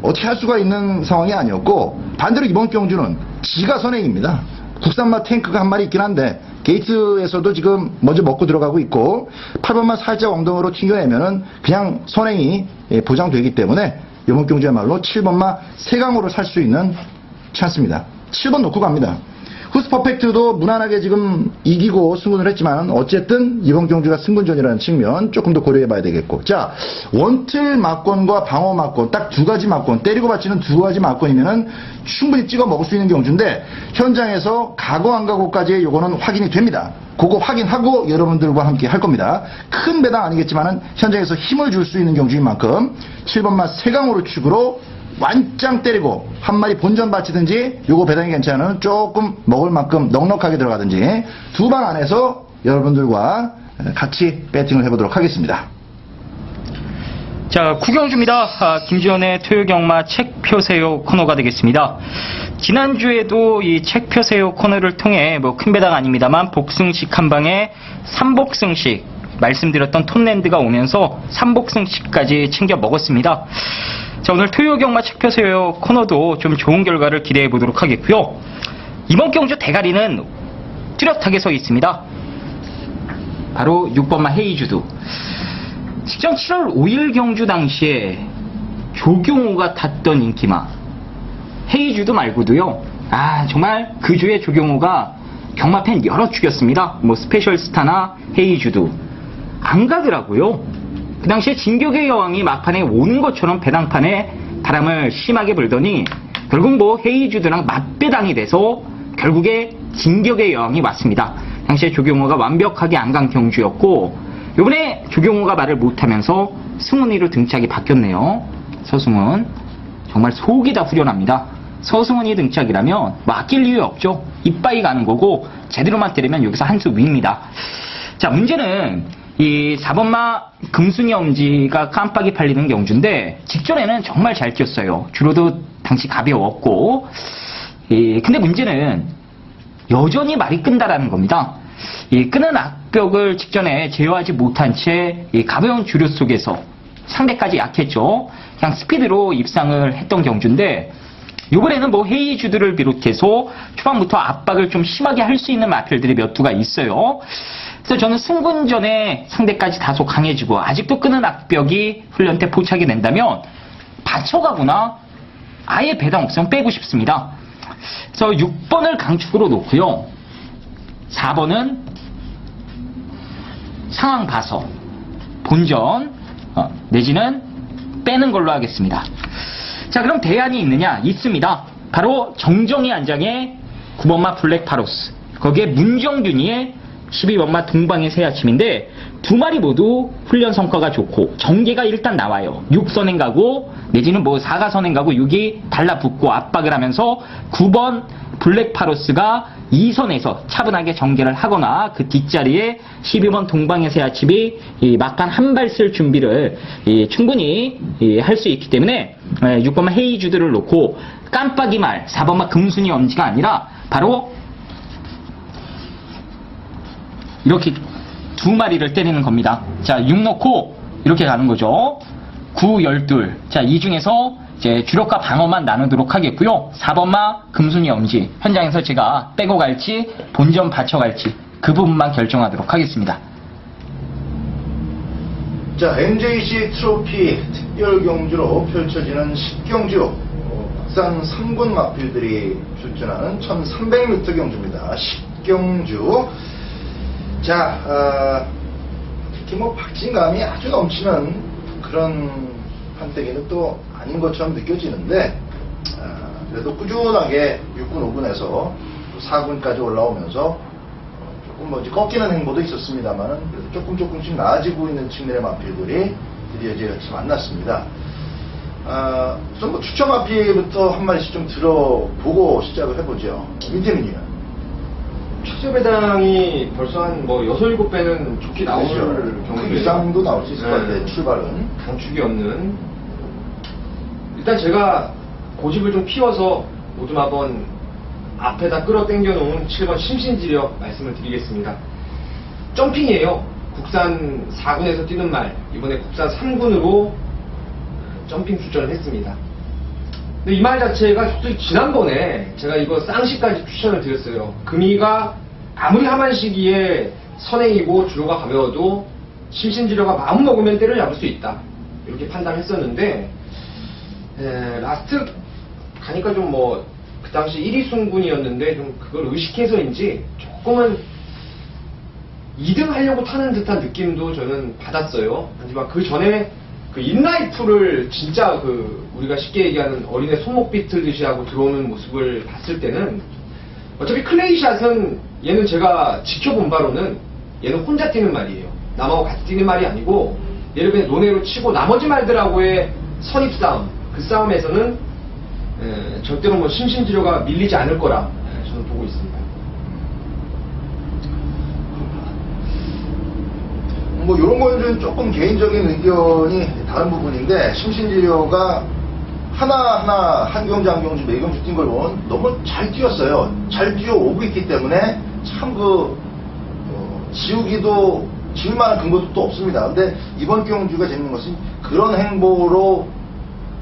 어떻게 할 수가 있는 상황이 아니었고, 반대로 이번 경주는 지가 선행입니다. 국산마 탱크가 한 마리 있긴 한데 게이트에서도 지금 먼저 먹고 들어가고 있고 8번만 살짝 엉덩이로 튕겨내면은 그냥 선행이 보장되기 때문에 이번 경주야말로 7번마 세강호를 살 수 있는 찬스입니다. 7번 놓고 갑니다. 후스 퍼펙트도 무난하게 지금 이기고 승군을 했지만 어쨌든 이번 경주가 승군전이라는 측면 조금 더 고려해봐야 되겠고. 자, 원틀 막권과 방어 막권 딱 두 가지 막권, 때리고 받치는 두 가지 막권이면은 충분히 찍어 먹을 수 있는 경주인데 현장에서 가고 안 가고까지의 요거는 확인이 됩니다. 그거 확인하고 여러분들과 함께 할 겁니다. 큰 배당 아니겠지만은 현장에서 힘을 줄 수 있는 경주인 만큼 7번마 세강호를 축으로 완짱 때리고 한 마리 본전 바치든지 요거 배당이 괜찮은 조금 먹을 만큼 넉넉하게 들어가든지 두 방 안에서 여러분들과 같이 배팅을 해보도록 하겠습니다. 자, 구경주입니다. 김지현의 토요경마 책 펴세요 코너가 되겠습니다. 지난주에도 이 책 펴세요 코너를 통해 뭐 큰 배당 아닙니다만 복승식 한 방에 3복승식 말씀드렸던 톤랜드가 오면서 3복승식까지 챙겨 먹었습니다. 자, 오늘 토요경마 책 펴세요 코너도 좀 좋은 결과를 기대해 보도록 하겠고요. 이번 경주 대가리는 뚜렷하게 서 있습니다. 바로 6번마 헤이주두. 직전 7월 5일 경주 당시에 조경호가 탔던 인기마 헤이주두 말고도요. 정말 그 주에 조경호가 경마팬 여러 죽였습니다. 뭐 스페셜스타나 헤이주두 안 가더라고요. 그 당시에 진격의 여왕이 막판에 오는 것처럼 배당판에 바람을 심하게 불더니 결국 뭐 헤이주드랑 맞배당이 돼서 결국에 진격의 여왕이 왔습니다. 당시에 조경호가 완벽하게 안 간 경주였고 이번에 조경호가 말을 못하면서 승훈이로 등짝이 바뀌었네요. 서승훈 정말 속이 다 후련합니다. 서승훈이 등짝이라면 뭐 아낄 이유 없죠. 이빠이 가는 거고 제대로만 때리면 여기서 한 수 위입니다. 자, 문제는 이 4번마 금순이 엄지가 깜빡이 팔리는 경주인데 직전에는 정말 잘 뛰었어요. 주로도 당시 가벼웠고 근데 문제는 여전히 말이 끈다라는 겁니다. 이 끄는 악벽을 직전에 제어하지 못한 채 이 가벼운 주류 속에서 상대까지 약했죠. 그냥 스피드로 입상을 했던 경주인데 이번에는 뭐 헤이주드를 비롯해서 초반부터 압박을 좀 심하게 할 수 있는 마필들이 몇 두가 있어요. 그래서 저는 승군전에 상대까지 다소 강해지고 아직도 끄는 악벽이 훈련 때 포착이 된다면 받쳐가거나 아예 배당 없으면 빼고 싶습니다. 그래서 6번을 강축으로 놓고요. 4번은 상황 봐서 본전 내지는 빼는 걸로 하겠습니다. 자, 그럼 대안이 있느냐? 있습니다. 바로 정정희 안장의 9번마 블랙파로스, 거기에 문정균이의 12번마 동방의 새아침인데 두 마리 모두 훈련 성과가 좋고 전개가 일단 나와요. 6선행 가고 내지는 뭐 4가선행 가고 6이 달라붙고 압박을 하면서 9번 블랙파로스가 2선에서 차분하게 전개를 하거나 그 뒷자리에 12번 동방의 새아침이 막판 한 발 쓸 준비를 충분히 할 수 있기 때문에 6번마 헤이주드를 놓고 깜빡이 말 4번마 금순이 엄지가 아니라 바로 이렇게 두 마리를 때리는 겁니다. 자, 6 넣고 이렇게 가는 거죠. 9, 12. 자, 이 중에서 이제 주력과 방어만 나누도록 하겠고요. 4번마 금순이 엄지. 현장에서 제가 빼고 갈지 본전 받쳐갈지 그 부분만 결정하도록 하겠습니다. 자, MJC 트로피 특별 경주로 펼쳐지는 10경주 국산 3군 마필들이 출전하는 1300m 경주입니다. 10경주. 자, 특히 뭐 박진감이 아주 넘치는 그런 판때기는 또 아닌 것처럼 느껴지는데, 그래도 꾸준하게 6군, 5군에서 4군까지 올라오면서 조금 뭐 이제 꺾이는 행보도 있었습니다만은 그래도 조금씩 나아지고 있는 측면의 마필들이 드디어 이제 같이 만났습니다. 우선 뭐 추천 마필부터 한 마디씩 좀 들어보고 시작을 해보죠. 민태민이요. 최저 배당이 벌써 한 뭐 6, 7배는 좋게 나올 그 경우도 이상도 나올 수 있을 것 같아요. 출발은. 강축이 없는. 일단 제가 고집을 좀 피워서 오두마번 앞에다 끌어당겨 놓은 7번 심신지력 말씀을 드리겠습니다. 점핑이에요. 국산 4군에서 뛰는 말, 이번에 국산 3군으로 점핑 출전을 했습니다. 근데 이 말 자체가 솔직히 지난번에 제가 이거 쌍시까지 추천을 드렸어요. 금이가 아무리 함한 시기에 선행이고 주로가 가벼워도 심신지려가 마음 먹으면 때를 잡을 수 있다, 이렇게 판단했었는데, 라스트 가니까 좀 뭐 그 당시 1위 순군이었는데 좀 그걸 의식해서인지 조금은 2등 하려고 타는 듯한 느낌도 저는 받았어요. 하지만 그 전에 그 인라이프를 진짜 그 우리가 쉽게 얘기하는 어린애 손목 비틀듯이 하고 들어오는 모습을 봤을 때는, 어차피 클레이샷은 얘는 제가 지켜본 바로는 얘는 혼자 뛰는 말이에요. 남하고 같이 뛰는 말이 아니고 얘를 그냥 논외로 치고 나머지 말들하고의 선입 싸움, 그 싸움에서는 절대로 뭐 심신지려가 밀리지 않을 거라 저는 보고 있습니다. 뭐 이런 건 좀 조금 개인적인 의견이 다른 부분인데, 심신지려가 하나하나 한 경주 한 경주 매 경주 뛴 걸 보면 너무 잘 뛰었어요. 잘 뛰어오고 있기 때문에 참 지울 만한 근거도 또 없습니다. 근데 이번 경주가 재밌는 것은 그런 행보로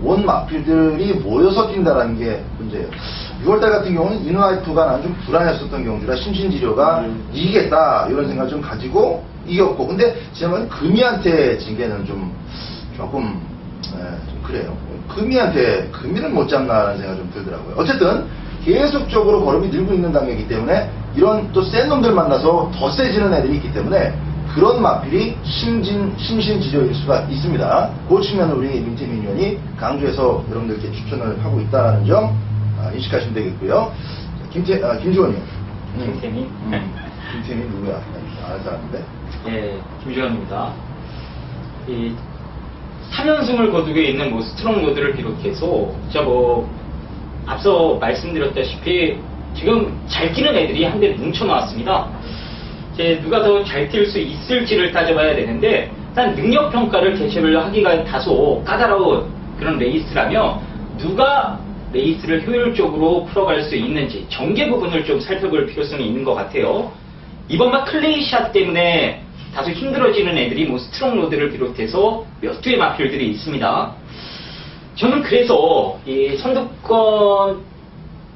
온 마필들이 모여서 뛴다라는 게 문제예요. 6월달 같은 경우는 인라이프가 난 좀 불안했었던 경주라 심신지려가 이기겠다 이런 생각을 좀 가지고 이겼고, 근데 지난번에 금이한테 진 게는 좀 조금 좀 그래요. 금이는 못 잡나라는 생각이 좀 들더라고요. 어쨌든 계속적으로 걸음이 늘고 있는 단계이기 때문에 이런 또 센 놈들 만나서 더 세지는 애들이 있기 때문에 그런 마필이 심신지려일 수가 있습니다. 그 측면을 우리 민태민 의원이 강조해서 여러분들께 추천을 하고 있다는 점 인식하시면 되겠고요. 김지원이요. 김태민? 김태민 누구야? 아는 사람인데. 예, 김주현입니다. 이 3연승을 거두게 있는 뭐 스트롱 로드를 비롯해서 진짜 뭐 앞서 말씀드렸다시피 지금 잘 뛰는 애들이 한데 뭉쳐 나왔습니다. 이제 누가 더 잘 뛸 수 있을지를 따져봐야 되는데, 일단 능력 평가를 개최를 하기가 다소 까다로운 그런 레이스라며 누가 레이스를 효율적으로 풀어갈 수 있는지 전개 부분을 좀 살펴볼 필요성이 있는 것 같아요. 이번만 클레이샷 때문에 다소 힘들어지는 애들이 뭐 스트롱 로드를 비롯해서 몇 개의 마필들이 있습니다. 저는 그래서 이 선두권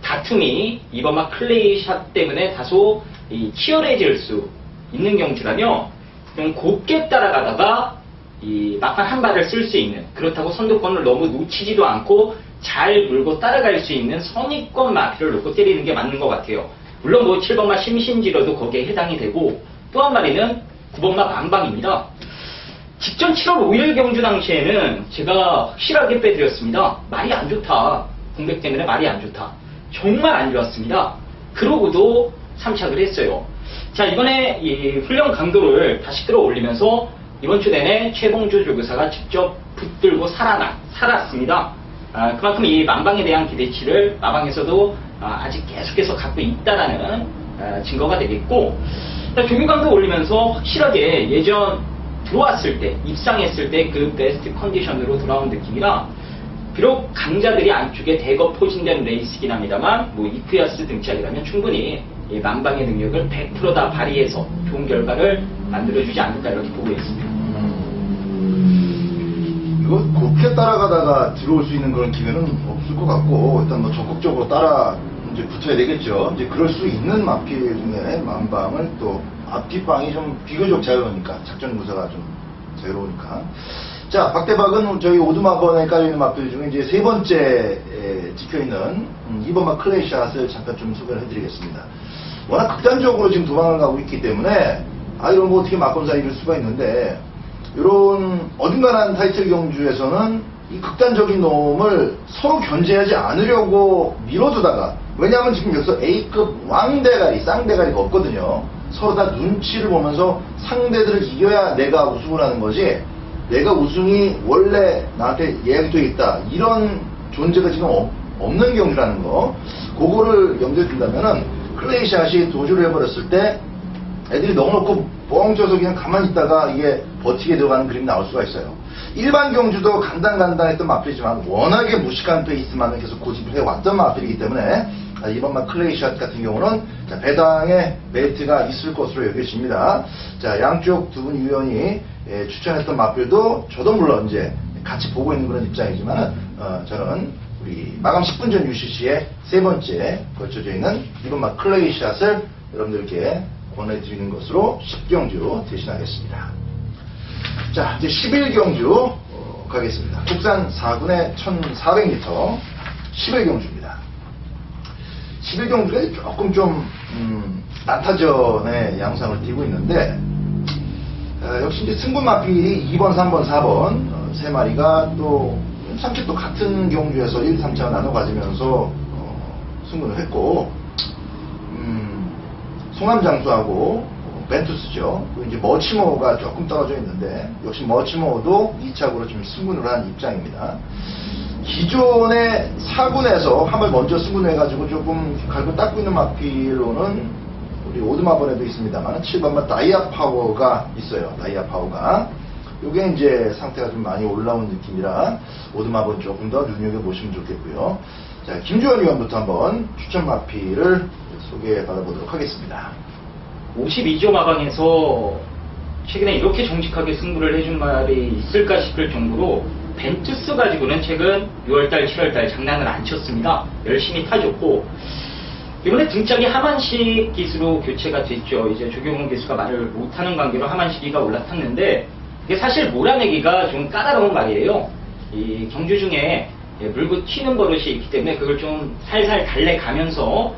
다툼이 이번만 클레이샷 때문에 다소 치열해질 수 있는 경주라며 좀 곱게 따라가다가 이 막판 한 발을 쓸 수 있는, 그렇다고 선두권을 너무 놓치지도 않고 잘 물고 따라갈 수 있는 선입권 마필을 놓고 때리는 게 맞는 것 같아요. 물론 뭐 7번마 심신지려도 거기에 해당이 되고, 또 한 마리는 9번마 만방입니다. 직전 7월 5일 경주 당시에는 제가 확실하게 빼드렸습니다. 말이 안 좋다. 공백 때문에 말이 안 좋다. 정말 안 좋았습니다. 그러고도 3착을 했어요. 자, 이번에 이 훈련 강도를 다시 끌어올리면서 이번 주 내내 최봉주 조교사가 직접 붙들고 살았습니다. 그만큼 이 만방에 대한 기대치를 마방에서도 아직 계속해서 갖고 있다라는 증거가 되겠고, 조교 강도 올리면서 확실하게 예전 들어왔을 때, 입상했을 때 그 베스트 컨디션으로 돌아온 느낌이라, 비록 강자들이 안쪽에 대거 포진된 레이스긴 합니다만, 뭐 이쿠야스 등짝이라면 충분히 이 만방의 능력을 100% 다 발휘해서 좋은 결과를 만들어주지 않을까 이렇게 보고 있습니다. 이거 곱게 따라가다가 들어올 수 있는 그런 기회는 없을 것 같고, 일단 뭐 적극적으로 따라 이제 붙어야 되겠죠. 이제 그럴 수 있는 마필 중에 만방을 또 앞뒷방이 좀 비교적 자유로우니까, 작전 구사가 좀 자유로우니까. 자, 박대박은 저희 오두마번에 깔려있는 마필 중에 이제 세 번째 찍혀있는 2번마 클레이샷을 잠깐 좀 소개를 해드리겠습니다. 워낙 극단적으로 지금 도망을 가고 있기 때문에, 이런 거 어떻게 막검사 이룰 수가 있는데, 이런 어중간한 타이틀 경주에서는 이 극단적인 놈을 서로 견제하지 않으려고 밀어두다가, 왜냐하면 지금 여기서 A급 왕대가리, 쌍대가리가 없거든요. 서로 다 눈치를 보면서 상대들을 이겨야 내가 우승을 하는 거지, 내가 우승이 원래 나한테 예약되어 있다, 이런 존재가 지금 없는 경주라는 거, 그거를 염두에 둔다면은 클레이샷이 도주를 해버렸을 때 애들이 넣어놓고 뻥쳐서 그냥 가만히 있다가 이게 버티게 들어가는 그림이 나올 수가 있어요. 일반 경주도 간당간당했던 마필이지만 워낙에 무식한 페이스만을 계속 고집을 해왔던 마필이기 때문에, 이번만 클레이샷 같은 경우는 배당에 메리트가 있을 것으로 여겨집니다. 자, 양쪽 두 분 위원이 추천했던 마필도 저도 물론 이제 같이 보고 있는 그런 입장이지만, 저는 우리 마감 10분 전 UCC의 세 번째 걸쳐져 있는 이번만 클레이샷을 여러분들께 권해드리는 것으로 10경주 대신하겠습니다. 자, 이제 11경주 가겠습니다. 국산 4군의 1400m 11경주입니다. 11경주가 조금 좀 난타전의 양상을 띠고 있는데, 역시 이제 승분 마필이 2번, 3번, 4번 세 마리가 또 삼치 또 같은 경주에서 1, 3차가 나눠 가지면서 승분을 했고, 송암장수하고 벤투스죠. 또 이제 머치모가 조금 떨어져 있는데, 역시 머치모도 2착으로 지금 승분을 한 입장입니다. 기존의 4군에서 한 발 먼저 승분해가지고 조금 갈고 닦고 있는 마필로는 우리 오드마번에도 있습니다만 7번만 다이아파워가 있어요. 다이아파워가. 요게 이제 상태가 좀 많이 올라온 느낌이라 오드마번 조금 더 눈여겨보시면 좋겠고요. 자, 김주원 위원부터 한번 추천 마필을 소개해 받아보도록 하겠습니다. 52조 마방에서 최근에 이렇게 정직하게 승부를 해준 말이 있을까 싶을 정도로 벤투스 가지고는 최근 6월달, 7월달 장난을 안 쳤습니다. 열심히 타줬고, 이번에 등짝이 하만식 기수로 교체가 됐죠. 이제 조경훈 기수가 말을 못하는 관계로 하만식이가 올라탔는데, 이게 사실 몰아내기가 좀 까다로운 말이에요. 이 경주 중에 물고 튀는 버릇이 있기 때문에 그걸 좀 살살 달래가면서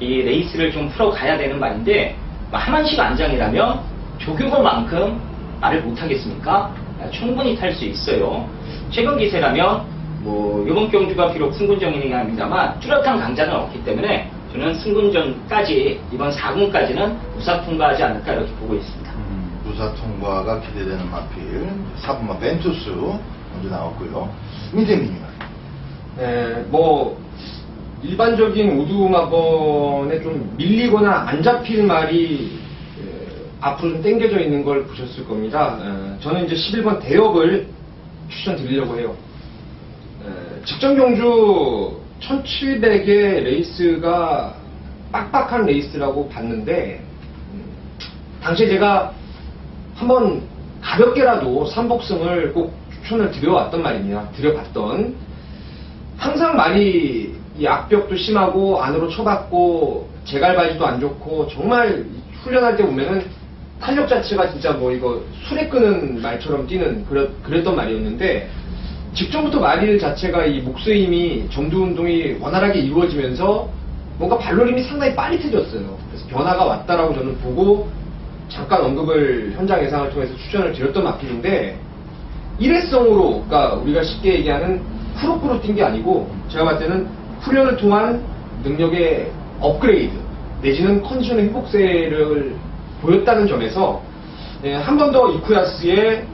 이 레이스를 좀 풀어가야 되는 말인데, 하만식 안장이라면 조규호만큼 말을 못하겠습니까? 충분히 탈 수 있어요. 최근 기세라면 뭐 이번 경주가 비록 승군전이긴 합니다만 뚜렷한 강자는 없기 때문에 저는 승군전까지, 이번 4군까지는 무사 통과하지 않을까 이렇게 보고 있습니다. 무사 통과가 기대되는 마필 4번마 벤투스 먼저 나왔고요. 민재민이요. 네, 뭐 일반적인 오두마번에 좀 밀리거나 안 잡힐 말이 앞으로 좀 당겨져 있는 걸 보셨을 겁니다. 저는 이제 11번 대역을 추천드리려고 해요. 직전 경주 1700의 레이스가 빡빡한 레이스라고 봤는데, 당시에 제가 한번 가볍게라도 3복승을 꼭 추천을 드려왔던 말입니다. 드려봤던. 항상 말이 이 악벽도 심하고 안으로 쳐박고 제갈바지도 안 좋고, 정말 훈련할 때 보면은 탄력 자체가 진짜 뭐 이거 술에 끄는 말처럼 뛰는 그랬던 말이었는데, 직전부터 말일 자체가 이 목수의 힘이 점두 운동이 원활하게 이루어지면서 뭔가 발놀림이 상당히 빨리 트졌어요. 그래서 변화가 왔다라고 저는 보고 잠깐 언급을 현장 예상을 통해서 추천을 드렸던 마필인데, 일회성으로, 그러니까 우리가 쉽게 얘기하는 프로로 뛴 게 아니고, 제가 봤을 때는 훈련을 통한 능력의 업그레이드, 내지는 컨디션의 회복세를 보였다는 점에서 한 번 더 이쿠야스의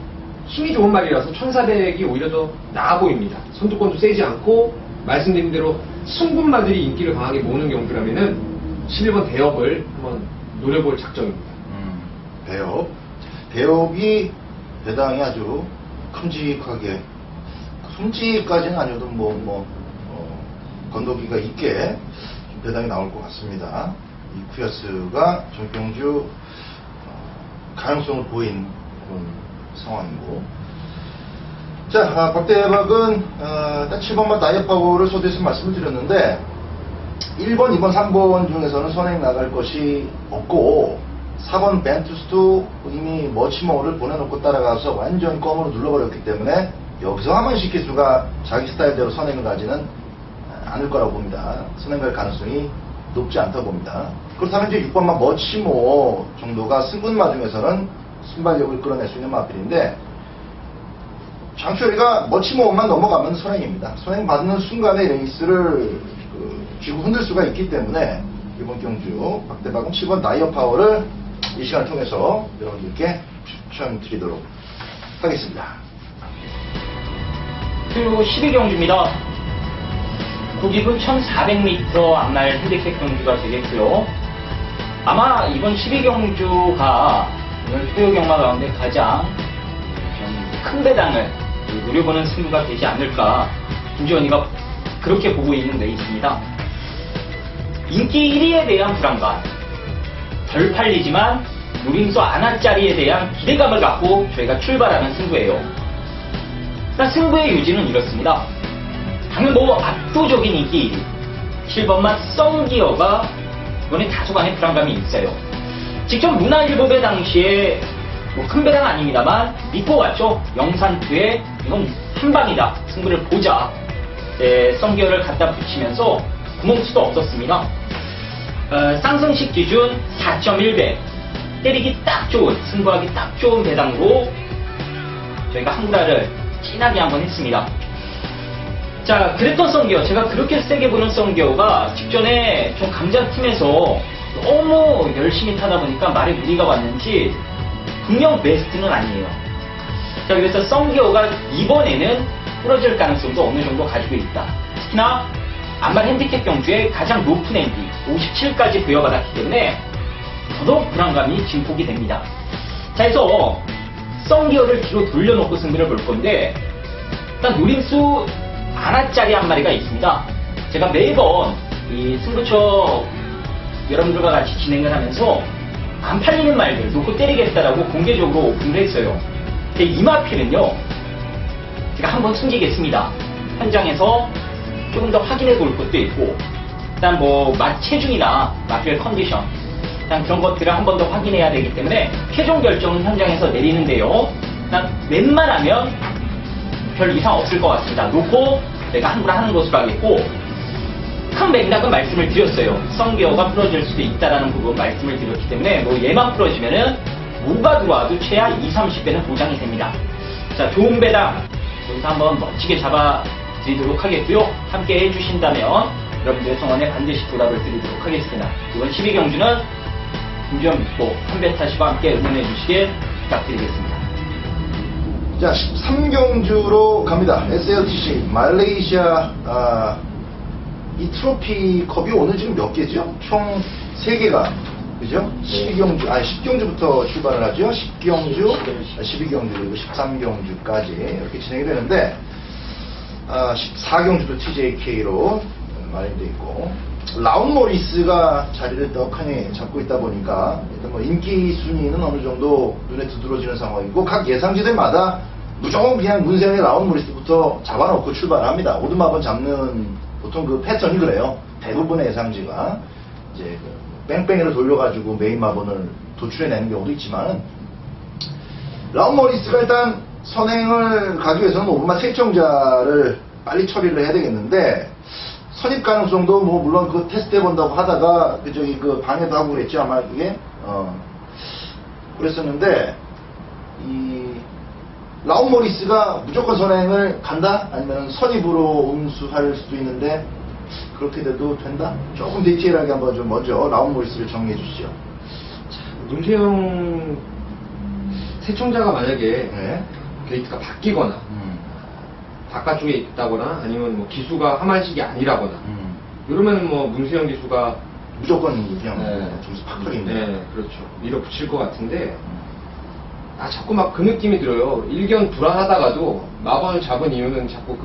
힘이 좋은 말이라서 1400이 오히려 더 나아 보입니다. 선두권도 세지 않고 말씀드린 대로 승분마들이 인기를 강하게 모으는 경주라면은 11번 대업을 한번 노려볼 작정입니다. 대업이 배당이 아주 큼직하게, 큼직까지는 아니어도 건더기가 있게 좀 배당이 나올 것 같습니다. 이쿠야스가 정경주 가능성을 보인 그런 상황이고. 자, 박대박은 딱 7번만 나이파워를 소개해서 말씀을 드렸는데 1번, 2번, 3번 중에서는 선행 나갈 것이 없고 4번 벤투스도 이미 머치모를 보내놓고 따라가서 완전 껌으로 눌러버렸기 때문에 여기서 하만시 기수가 자기 스타일대로 선행을 가지는 않을 거라고 봅니다. 선행 갈 가능성이 높지 않다고 봅니다. 그렇다면 이제 6번만 머치모 정도가 승분마 중에서는 순발력을 끌어낼 수 있는 마필인데 장철이가 머치모만 넘어가면 선행입니다. 선행 받는 순간에 레이스를 쥐고 흔들 수가 있기 때문에 이번 경주 박대박은 7번 나이어 파워를 이 시간을 통해서 여러분들께 추천드리도록 하겠습니다. 그리고 12경주입니다. 고기부 1400m 앞날 핸디캡 경주가 되겠고요. 아마 이번 12경주가 오늘 토요 경마 가운데 가장 좀 큰 배당을 노려보는 승부가 되지 않을까 김지원이가 그렇게 보고 있는 레이스입니다. 인기 1위에 대한 불안감, 덜 팔리지만 노림수 안하짜리에 대한 기대감을 갖고 저희가 출발하는 승부예요. 일단 승부의 요지는 이렇습니다. 당연 압도적인 인기 1위 7번만 썬기어가 이번에 다소간의 불안감이 있어요. 직접 문화일보배 당시에 큰 배당 아닙니다만 믿고 왔죠. 영산투에 이건 한방이다, 승부를 보자. 썬기어를 갖다 붙이면서 구멍수도 없었습니다. 쌍승식 기준 4.1배, 때리기 딱 좋은, 승부하기 딱 좋은 배당으로 저희가 한구라를 진하게 한번 했습니다. 자, 그랬던 썬기어, 제가 그렇게 세게 보는 썬기어가 직전에 좀 감자팀에서 너무 열심히 타다 보니까 말에 무리가 왔는지 분명 베스트는 아니에요. 자, 그래서 썬기어가 이번에는 부러질 가능성도 어느 정도 가지고 있다. 특히나 안발 핸디캡 경주의 가장 높은 MD 57까지 부여받았기 때문에 더더욱 불안감이 증폭이 됩니다. 자, 그래서 썬기어를 뒤로 돌려놓고 승부를 볼 건데 일단 노림수 안하짜리 한 마리가 있습니다. 제가 매번 이 승부처 여러분들과 같이 진행을 하면서 안 팔리는 말들 놓고 때리겠다라고 공개적으로 오픈을 했어요. 근데 이 마필은요, 제가 한번 숨기겠습니다. 현장에서 조금 더 확인해 볼 것도 있고, 일단 맛 체중이나 마필 컨디션, 일단 그런 것들을 한 번 더 확인해야 되기 때문에 최종 결정은 현장에서 내리는데요. 일단 웬만하면 별 이상 없을 것 같습니다. 놓고 내가 한구라 하는 것으로 하겠고, 큰 맥락은 말씀을 드렸어요. 썬기어가 풀어질 수도 있다라는 부분 말씀을 드렸기 때문에 얘만 풀어지면은 뭐가 들어와도 최하 20-30배는 보장이 됩니다. 자, 좋은 배당 여기서 한번 멋지게 잡아드리도록 하겠고요. 함께 해주신다면 여러분들의 성원에 반드시 보답을 드리도록 하겠습니다. 이번 12경주는 김지원 믿고 한배 타시고 함께 응원해 주시길 부탁드리겠습니다. 자, 13경주로 갑니다. SLTC 말레이시아 이 트로피 컵이 오늘 지금 몇 개죠? 총 3개가, 그죠? 10경주부터 출발을 하죠. 10경주, 12경주, 그리고 13경주까지 이렇게 진행이 되는데, 14경주도 TJK로 마련되어 있고, 라운 모리스가 자리를 떡하니 잡고 있다 보니까, 일단 인기 순위는 어느 정도 눈에 두드러지는 상황이고, 각 예상지대마다 무조건 그냥 문세영의 라운 모리스부터 잡아놓고 출발합니다. 오두막은 잡는 보통 그 패턴이 그래요. 대부분의 예상지가 이제 뺑뺑이를 돌려가지고 메인 마번을 도출해내는 경우도 있지만, 라운 모리스가 일단 선행을 가기 위해서는 5분만 세청자를 빨리 처리를 해야 되겠는데, 선입 가능성도 물론 그 테스트 해본다고 하다가 그 방해도 하고 그랬죠. 아마 그게 그랬었는데, 이 라운 모리스가 무조건 선행을 간다? 아니면 선입으로 응수할 수도 있는데 그렇게 돼도 된다? 조금 디테일하게 한번 좀 먼저 라운 모리스를 정리해 주시죠. 문세영 세청자가 만약에 네. 게이트가 바뀌거나 바깥쪽에 있다거나 아니면 뭐 기수가 하만식이 아니라거나 이러면 뭐 문세영 기수가 무조건 그냥 네. 점수 팍팍인데. 네, 그렇죠. 밀어붙일 것 같은데 자꾸 막 그 느낌이 들어요. 일견 불안하다가도 마번을 잡은 이유는 자꾸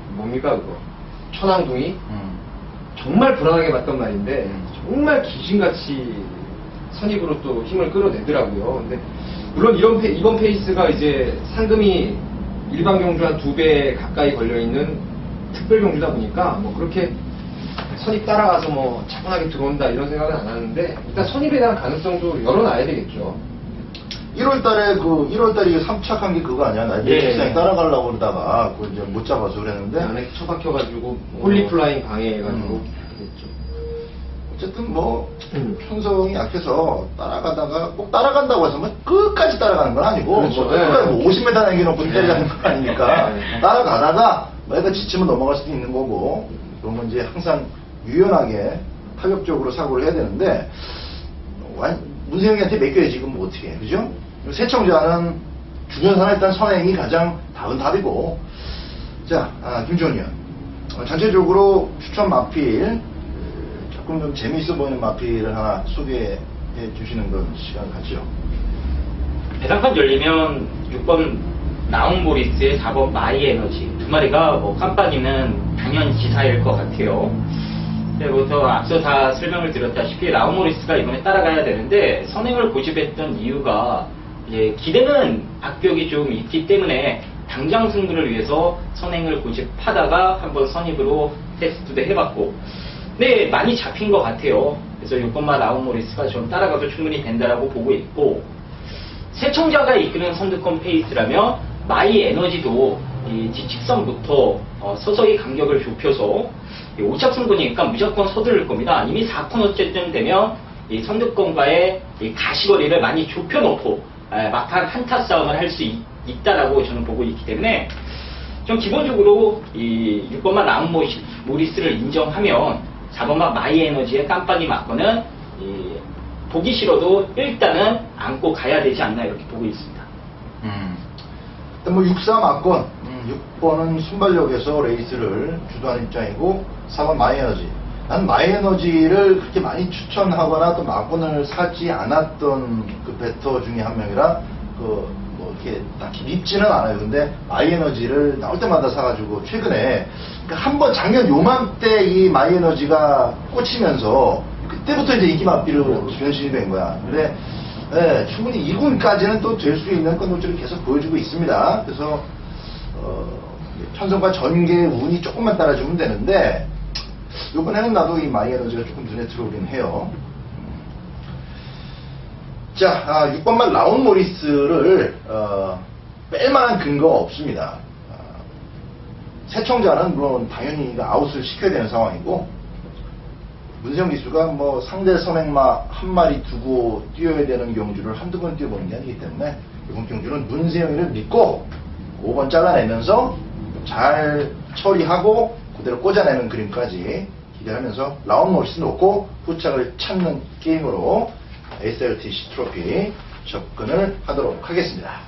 뭡니까 그거 천왕둥이 정말 불안하게 봤단 말인데 정말 귀신같이 선입으로 또 힘을 끌어내더라고요. 근데 물론 이번 페이스가 이제 상금이 일반 경주 한 2배 가까이 걸려있는 특별 경주다 보니까 뭐 그렇게 선입 따라가서 뭐 차분하게 들어온다 이런 생각은 안 하는데 일단 선입에 대한 가능성도 열어놔야 되겠죠. 1월달에 1월달에 3착한 게 그거 아니야? 나 예. 일상에 따라가려고 그러다가 그거 이제 못 잡아서 그랬는데. 안에 처박혀가지고 홀리플라잉 방해해가지고 그랬죠. 어쨌든 뭐 편성이 약해서 따라가다가 꼭 따라간다고 해서 뭐 끝까지 따라가는 건 아니고 그렇죠. 뭐 끝까지 뭐 50m 남겨놓고 때리자는 건 아니니까 네. 따라가다가 내가 지치면 넘어갈 수도 있는 거고 그런 건 이제 항상 유연하게 타격적으로 사고를 해야 되는데 문세영이한테 맡겨야지 지금 뭐 어떻게 해, 그죠? 세청자는 주변사나 일단 선행이 가장 답은 답이고. 자, 김주원 의원, 전체적으로 추천 마필 조금 좀 재미있어 보이는 마필을 하나 소개해 주시는 건 시간 같죠? 배당판 열리면 6번 나운보리스의 4번 마이에너지 두 마리가 뭐 깜빡이는 당연 기사일 것 같아요. 그리고부터 앞서 다 설명을 드렸다시피 라운모리스가 이번에 따라가야 되는데 선행을 고집했던 이유가 이제 기대는 악격이 좀 있기 때문에 당장 승부를 위해서 선행을 고집하다가 한번 선입으로 테스트도 해봤고 네 많이 잡힌 것 같아요. 그래서 6번마 라운모리스가 좀 따라가도 충분히 된다라고 보고 있고 세청자가 이끄는 선두권 페이스라면 마이 에너지도 이 직선부터 서서히 간격을 좁혀서 5차 승부니까 무조건 서두를 겁니다. 이미 4코너째쯤 되면 이 선두권과의 이 가시거리를 많이 좁혀놓고 막판 한타 싸움을 할 수 있다라고 저는 보고 있기 때문에 좀 기본적으로 이 6번만 라운 모리스를 인정하면 4번만 마이 에너지에 깜빡이 맞고는 보기 싫어도 일단은 안고 가야 되지 않나 이렇게 보고 있습니다. 일단 뭐 6, 4 막권, 6번은 순발력에서 레이스를 주도하는 입장이고 4번 마이에너지. 난 마이에너지를 그렇게 많이 추천하거나 또 막권을 사지 않았던 그 배터 중에 한 명이라 뭐 이렇게 딱히 밉지는 않아요. 근데 마이에너지를 나올 때마다 사가지고 최근에 한번 작년 요맘때 이 마이에너지가 꽂히면서 그때부터 이제 인기 마피로 변신이 된 거야. 근데 네, 충분히 2군까지는 또 될 수 있는 건물들을 계속 보여주고 있습니다. 그래서 편성과 전개 운이 조금만 따라주면 되는데 이번에는 나도 이 마이에너지가 조금 눈에 들어오긴 해요. 자, 6번만 라운 모리스를 뺄만한 근거가 없습니다. 세청자는 물론 당연히 아웃을 시켜야 되는 상황이고 문세영 기수가 뭐 상대 선행마 한 마리 두고 뛰어야 되는 경주를 한두 번 뛰어보는 게 아니기 때문에 이번 경주는 문세영이를 믿고 5번 잘라내면서 잘 처리하고 그대로 꽂아내는 그림까지 기대하면서 라운 모리스 놓고 후착을 찾는 게임으로 SRTC 트로피 접근을 하도록 하겠습니다.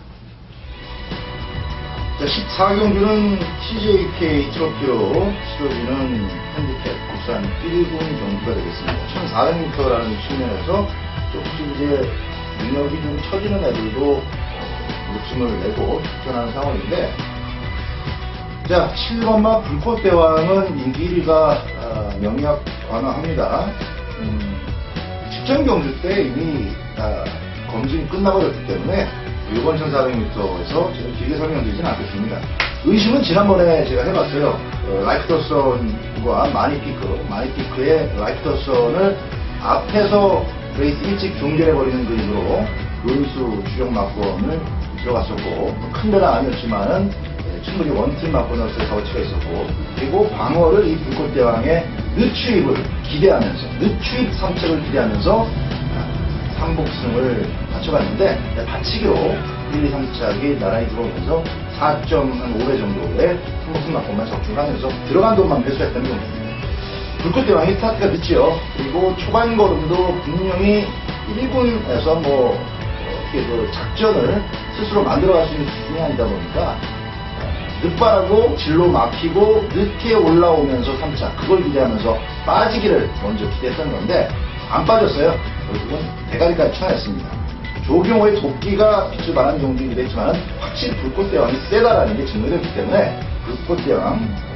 자, 14경주는 TJK 트로피로 치러지는 핸디캡 국산 1군 경주가 되겠습니다. 1400m라는 측면에서 조금씩 이제 능력이 좀 처지는 애들도 욕심을 내고 출전하는 상황인데, 자, 7번마 불꽃대왕은 인기 1위가 명약 완화합니다. 직전 경주 때 이미 검증이 끝나버렸기 때문에 이번 1400m에서 제가 길게 설명드리진 않겠습니다. 의심은 지난번에 제가 해봤어요. 라이프 더 선과 마니피크의 라이프 더 선을 앞에서 레이스 일찍 종결해버리는 그림으로 루이스 주력 막권을 들어갔었고 큰 데는 아니었지만은 충분히 원팀 막권으로서의 가치가 있었고, 그리고 방어를 이 불꽃대왕의 늦추입을 기대하면서 늦추입 3척을 기대하면서 3복승을 갖춰갔는데 받치기로 1, 2, 3착이 나란히 들어오면서 4.5배 정도의 3복승 막권만 적중하면서 들어간 돈만 배수했다는 겁니다. 불꽃대왕이 스타트가 늦죠. 그리고 초반 걸음도 분명히 1분에서 이렇게 그 작전을 스스로 만들어갈 수 있는 수준이 아니다 보니까 늦바라고 진로 막히고 늦게 올라오면서 3차 그걸 기대하면서 빠지기를 먼저 기대했던 건데 안 빠졌어요. 결국은 대가리까지 쳐냈습니다. 조경호의 도끼가 빛을 발하는 경기이기도 했지만 확실히 불꽃대왕이 세다라는 게 증명됐기 때문에 불꽃대왕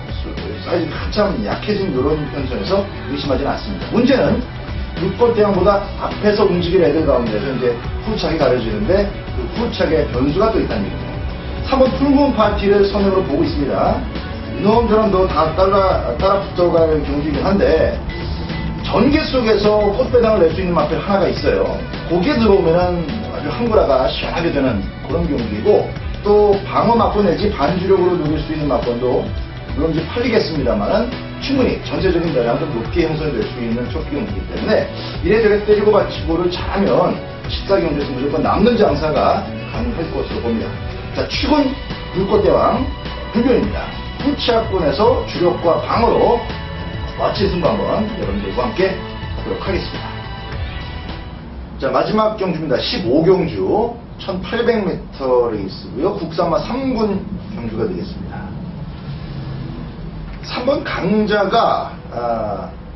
사이즈가 한참 약해진 이런 편성에서 의심하지는 않습니다. 문제는 불꽃대왕보다 앞에서 움직일 애들 가운데서 이제 후착이 가려지는데 그 후착에 변수가 또 있다는 얘기입니다. 3번 붉은 파티를 선행으로 보고 있습니다. 이놈 저놈도 다 따라 붙어갈 경기이긴 한데 전개 속에서 꽃배당을 낼 수 있는 마필 하나가 있어요. 거기에 들어오면은 아주 항구라가 시원하게 되는 그런 경기이고 또 방어 막권 내지 반주력으로 누릴 수 있는 막권도 물론 이제 팔리겠습니다만은 충분히 전체적인 매량도 높게 형성될 수 있는 첫 경기이기 때문에 이래저래 때리고 받치고를 잘하면 14경기에서 무조건 남는 장사가 가능할 것으로 봅니다. 자, 축은 불꽃대왕 불변입니다. 후치학권에서 주력과 방어로 마치 승부 한번 여러분들과 함께 하도록 하겠습니다. 자, 마지막 경주입니다. 15경주 1800m 레이스고요. 국산마 3군 경주가 되겠습니다. 3번 강자가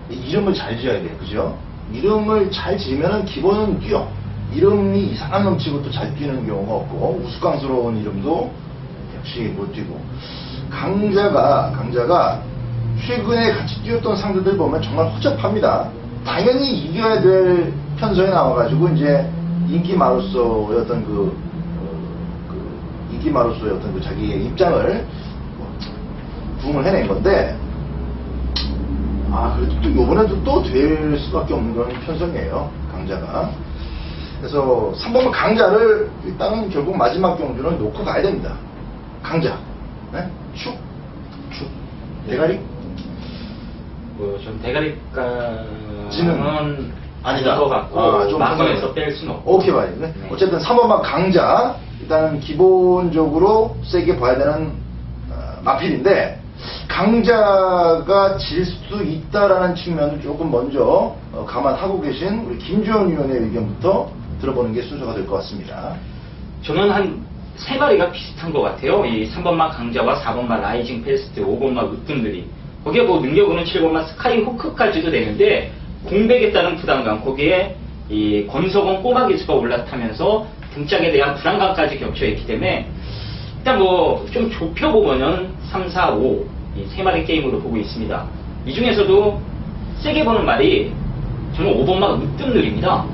이름을 잘 지어야 돼요. 그죠? 이름을 잘 지으면 기본은 뛰어. 이름이 이상한 놈치고 또 잘 뛰는 경우가 없고 우스꽝스러운 이름도 역시 못 뛰고 강자가 최근에 같이 뛰었던 상대들 보면 정말 허접합니다. 당연히 이겨야 될 편성에 나와가지고 이제 인기마로서였던 인기마로서였던 그 자기의 입장을 부응을 해낸 건데 그래도 또 요번에도 또 될 수밖에 없는 그런 편성이에요. 강자가. 그래서 3번 강자를 일단은 결국 마지막 경주는 놓고 가야 됩니다. 강자. 네? 축. 대가리? 좀 대가리까지는 아니다. 것 같고 좀 막판에서 뺄 수는 없고. 오케이 봐요. 네? 어쨌든 3번만 강자 일단은 기본적으로 세게 봐야 되는 마필인데 강자가 질 수 있다라는 측면을 조금 먼저 감안하고 계신 우리 김주현 위원의 의견부터 들어보는 게 순서가 될 것 같습니다. 저는 한 3마리가 비슷한 것 같아요. 이 3번마 강자와 4번마 라이징 페스트, 5번마 으뜸들이. 거기에 뭐 능력으로는 7번마 스카이 호크까지도 되는데 공백에 따른 부담감, 거기에 이 권석원 꼬마 기수가 올라타면서 등짝에 대한 불안감까지 겹쳐있기 때문에 일단 뭐 좀 좁혀보면은 3, 4, 5 이 3마리 게임으로 보고 있습니다. 이 중에서도 세게 보는 말이 저는 5번마 으뜸들입니다.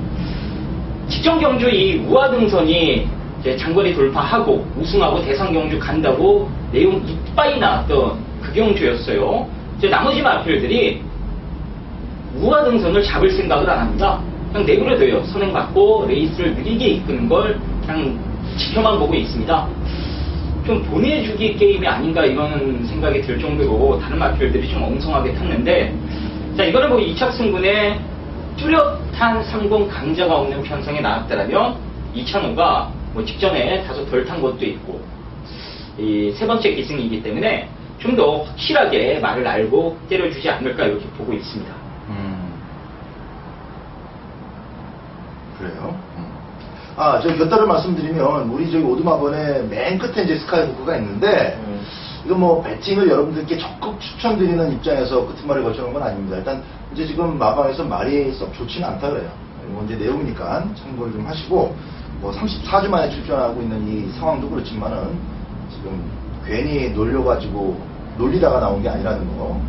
직전 경주 이 우하등선이 이제 장거리 돌파하고 우승하고 대상 경주 간다고 내용 이빠이 나왔던 그 경주였어요. 이제 나머지 마필들이 우하등선을 잡을 생각을 안 합니다. 그냥 내버려둬요. 선행받고 레이스를 느리게 이끄는 걸 그냥 지켜만 보고 있습니다. 좀 보내주기 게임이 아닌가 이런 생각이 들 정도로 다른 마필들이 좀 엉성하게 탔는데 자 이거는 뭐 2차 승분에 뚜렷한 3군 강자가 없는 편성에 나왔더라면 2차노가 뭐 직전에 다소 덜 탄 것도 있고 이 세 번째 기승이기 때문에 좀 더 확실하게 말을 알고 때려주지 않을까 이렇게 보고 있습니다. 그래요? 저기 몇 달을 말씀드리면 우리 저기 오두마번에 맨 끝에 이제 스카이부크가 있는데 이거 뭐 배팅을 여러분들께 적극 추천드리는 입장에서 그 틈말을 거쳐놓은 건 아닙니다. 일단 이제 지금 마방에서 말이 썩 좋지는 않다 그래요. 이거 이제 내용이니까 참고를 좀 하시고 뭐 34주 만에 출전하고 있는 이 상황도 그렇지만은 지금 괜히 놀리다가 나온 게 아니라는 거.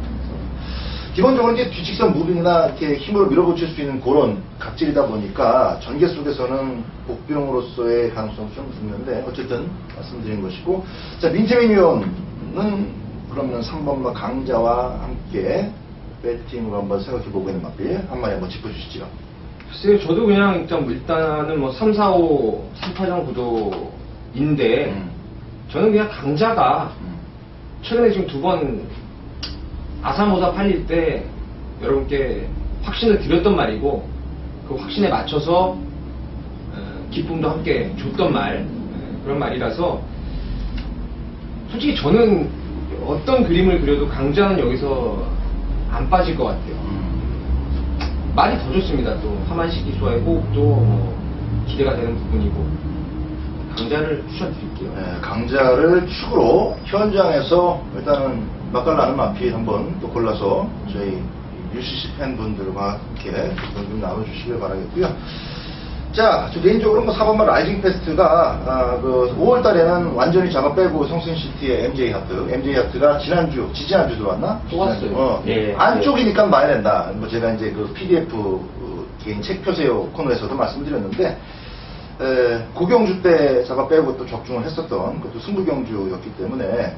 기본적으로 이제 뒤직선 무빙이나 이렇게 힘으로 밀어붙일 수 있는 그런 각질이다 보니까 전개 속에서는 복병으로서의 가능성이 좀 있는데 어쨌든 말씀드린 것이고 자 민태민 위원은 그러면 3번과 강자와 함께 배팅으로 한번 생각해보고 있는 마필 한 마디 한번 짚어주시죠. 글쎄요, 저도 그냥 일단은 뭐 3, 4, 5, 3파장 구도인데 저는 그냥 강자가 최근에 지금 2번 아사모사 팔릴 때 여러분께 확신을 드렸던 말이고 그 확신에 맞춰서 기쁨도 함께 줬던 말 그런 말이라서 솔직히 저는 어떤 그림을 그려도 강자는 여기서 안 빠질 것 같아요. 말이 더 좋습니다. 또 하만식 기수와의 호흡도 기대가 되는 부분이고 강자를 추천드릴게요. 네, 강자를 축으로 현장에서 일단은 맛깔나는 마필 한번 또 골라서 저희 UCC 팬분들과 함께 좀 나눠주시길 바라겠고요. 자, 저 개인적으로 뭐 4번만 라이징 페스트가 그 5월 달에는 완전히 잡아 빼고 성신시티의 MJ 하트가 지지난주 들어왔나? 또 왔어요. 네. 안쪽이니까 봐야 된다. 뭐 제가 이제 그 PDF 개인 책 펴세요 코너에서도 말씀드렸는데, 고경주 때 잡아 빼고 또 적중을 했었던 그것도 승부경주였기 때문에,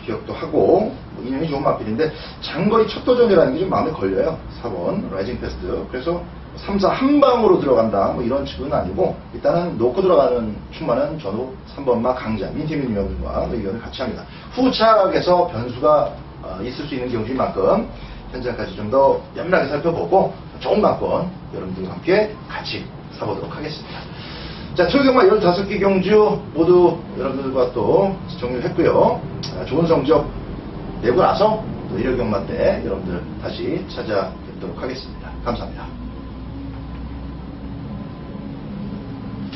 기억도 하고, 뭐 인연이 좋은 마필인데, 장거리 첫 도전이라는 게 좀 마음에 걸려요. 4번, 라이징 페스트. 그래서 3, 4 한 방으로 들어간다. 뭐 이런 식은 아니고, 일단은 놓고 들어가는 충만은 전후 3번마 강자, 민태민 위원과 의견을 같이 합니다. 후착에서 변수가 있을 수 있는 경주인 만큼, 현장까지 좀 더 연밀하게 살펴보고, 좋은 막권 여러분들과 함께 같이 사보도록 하겠습니다. 자, 초경마 15개 경주 모두 여러분들과 또 정리를 했고요. 좋은 성적 내고 나서 또 1월 경마 때 여러분들 다시 찾아뵙도록 하겠습니다. 감사합니다.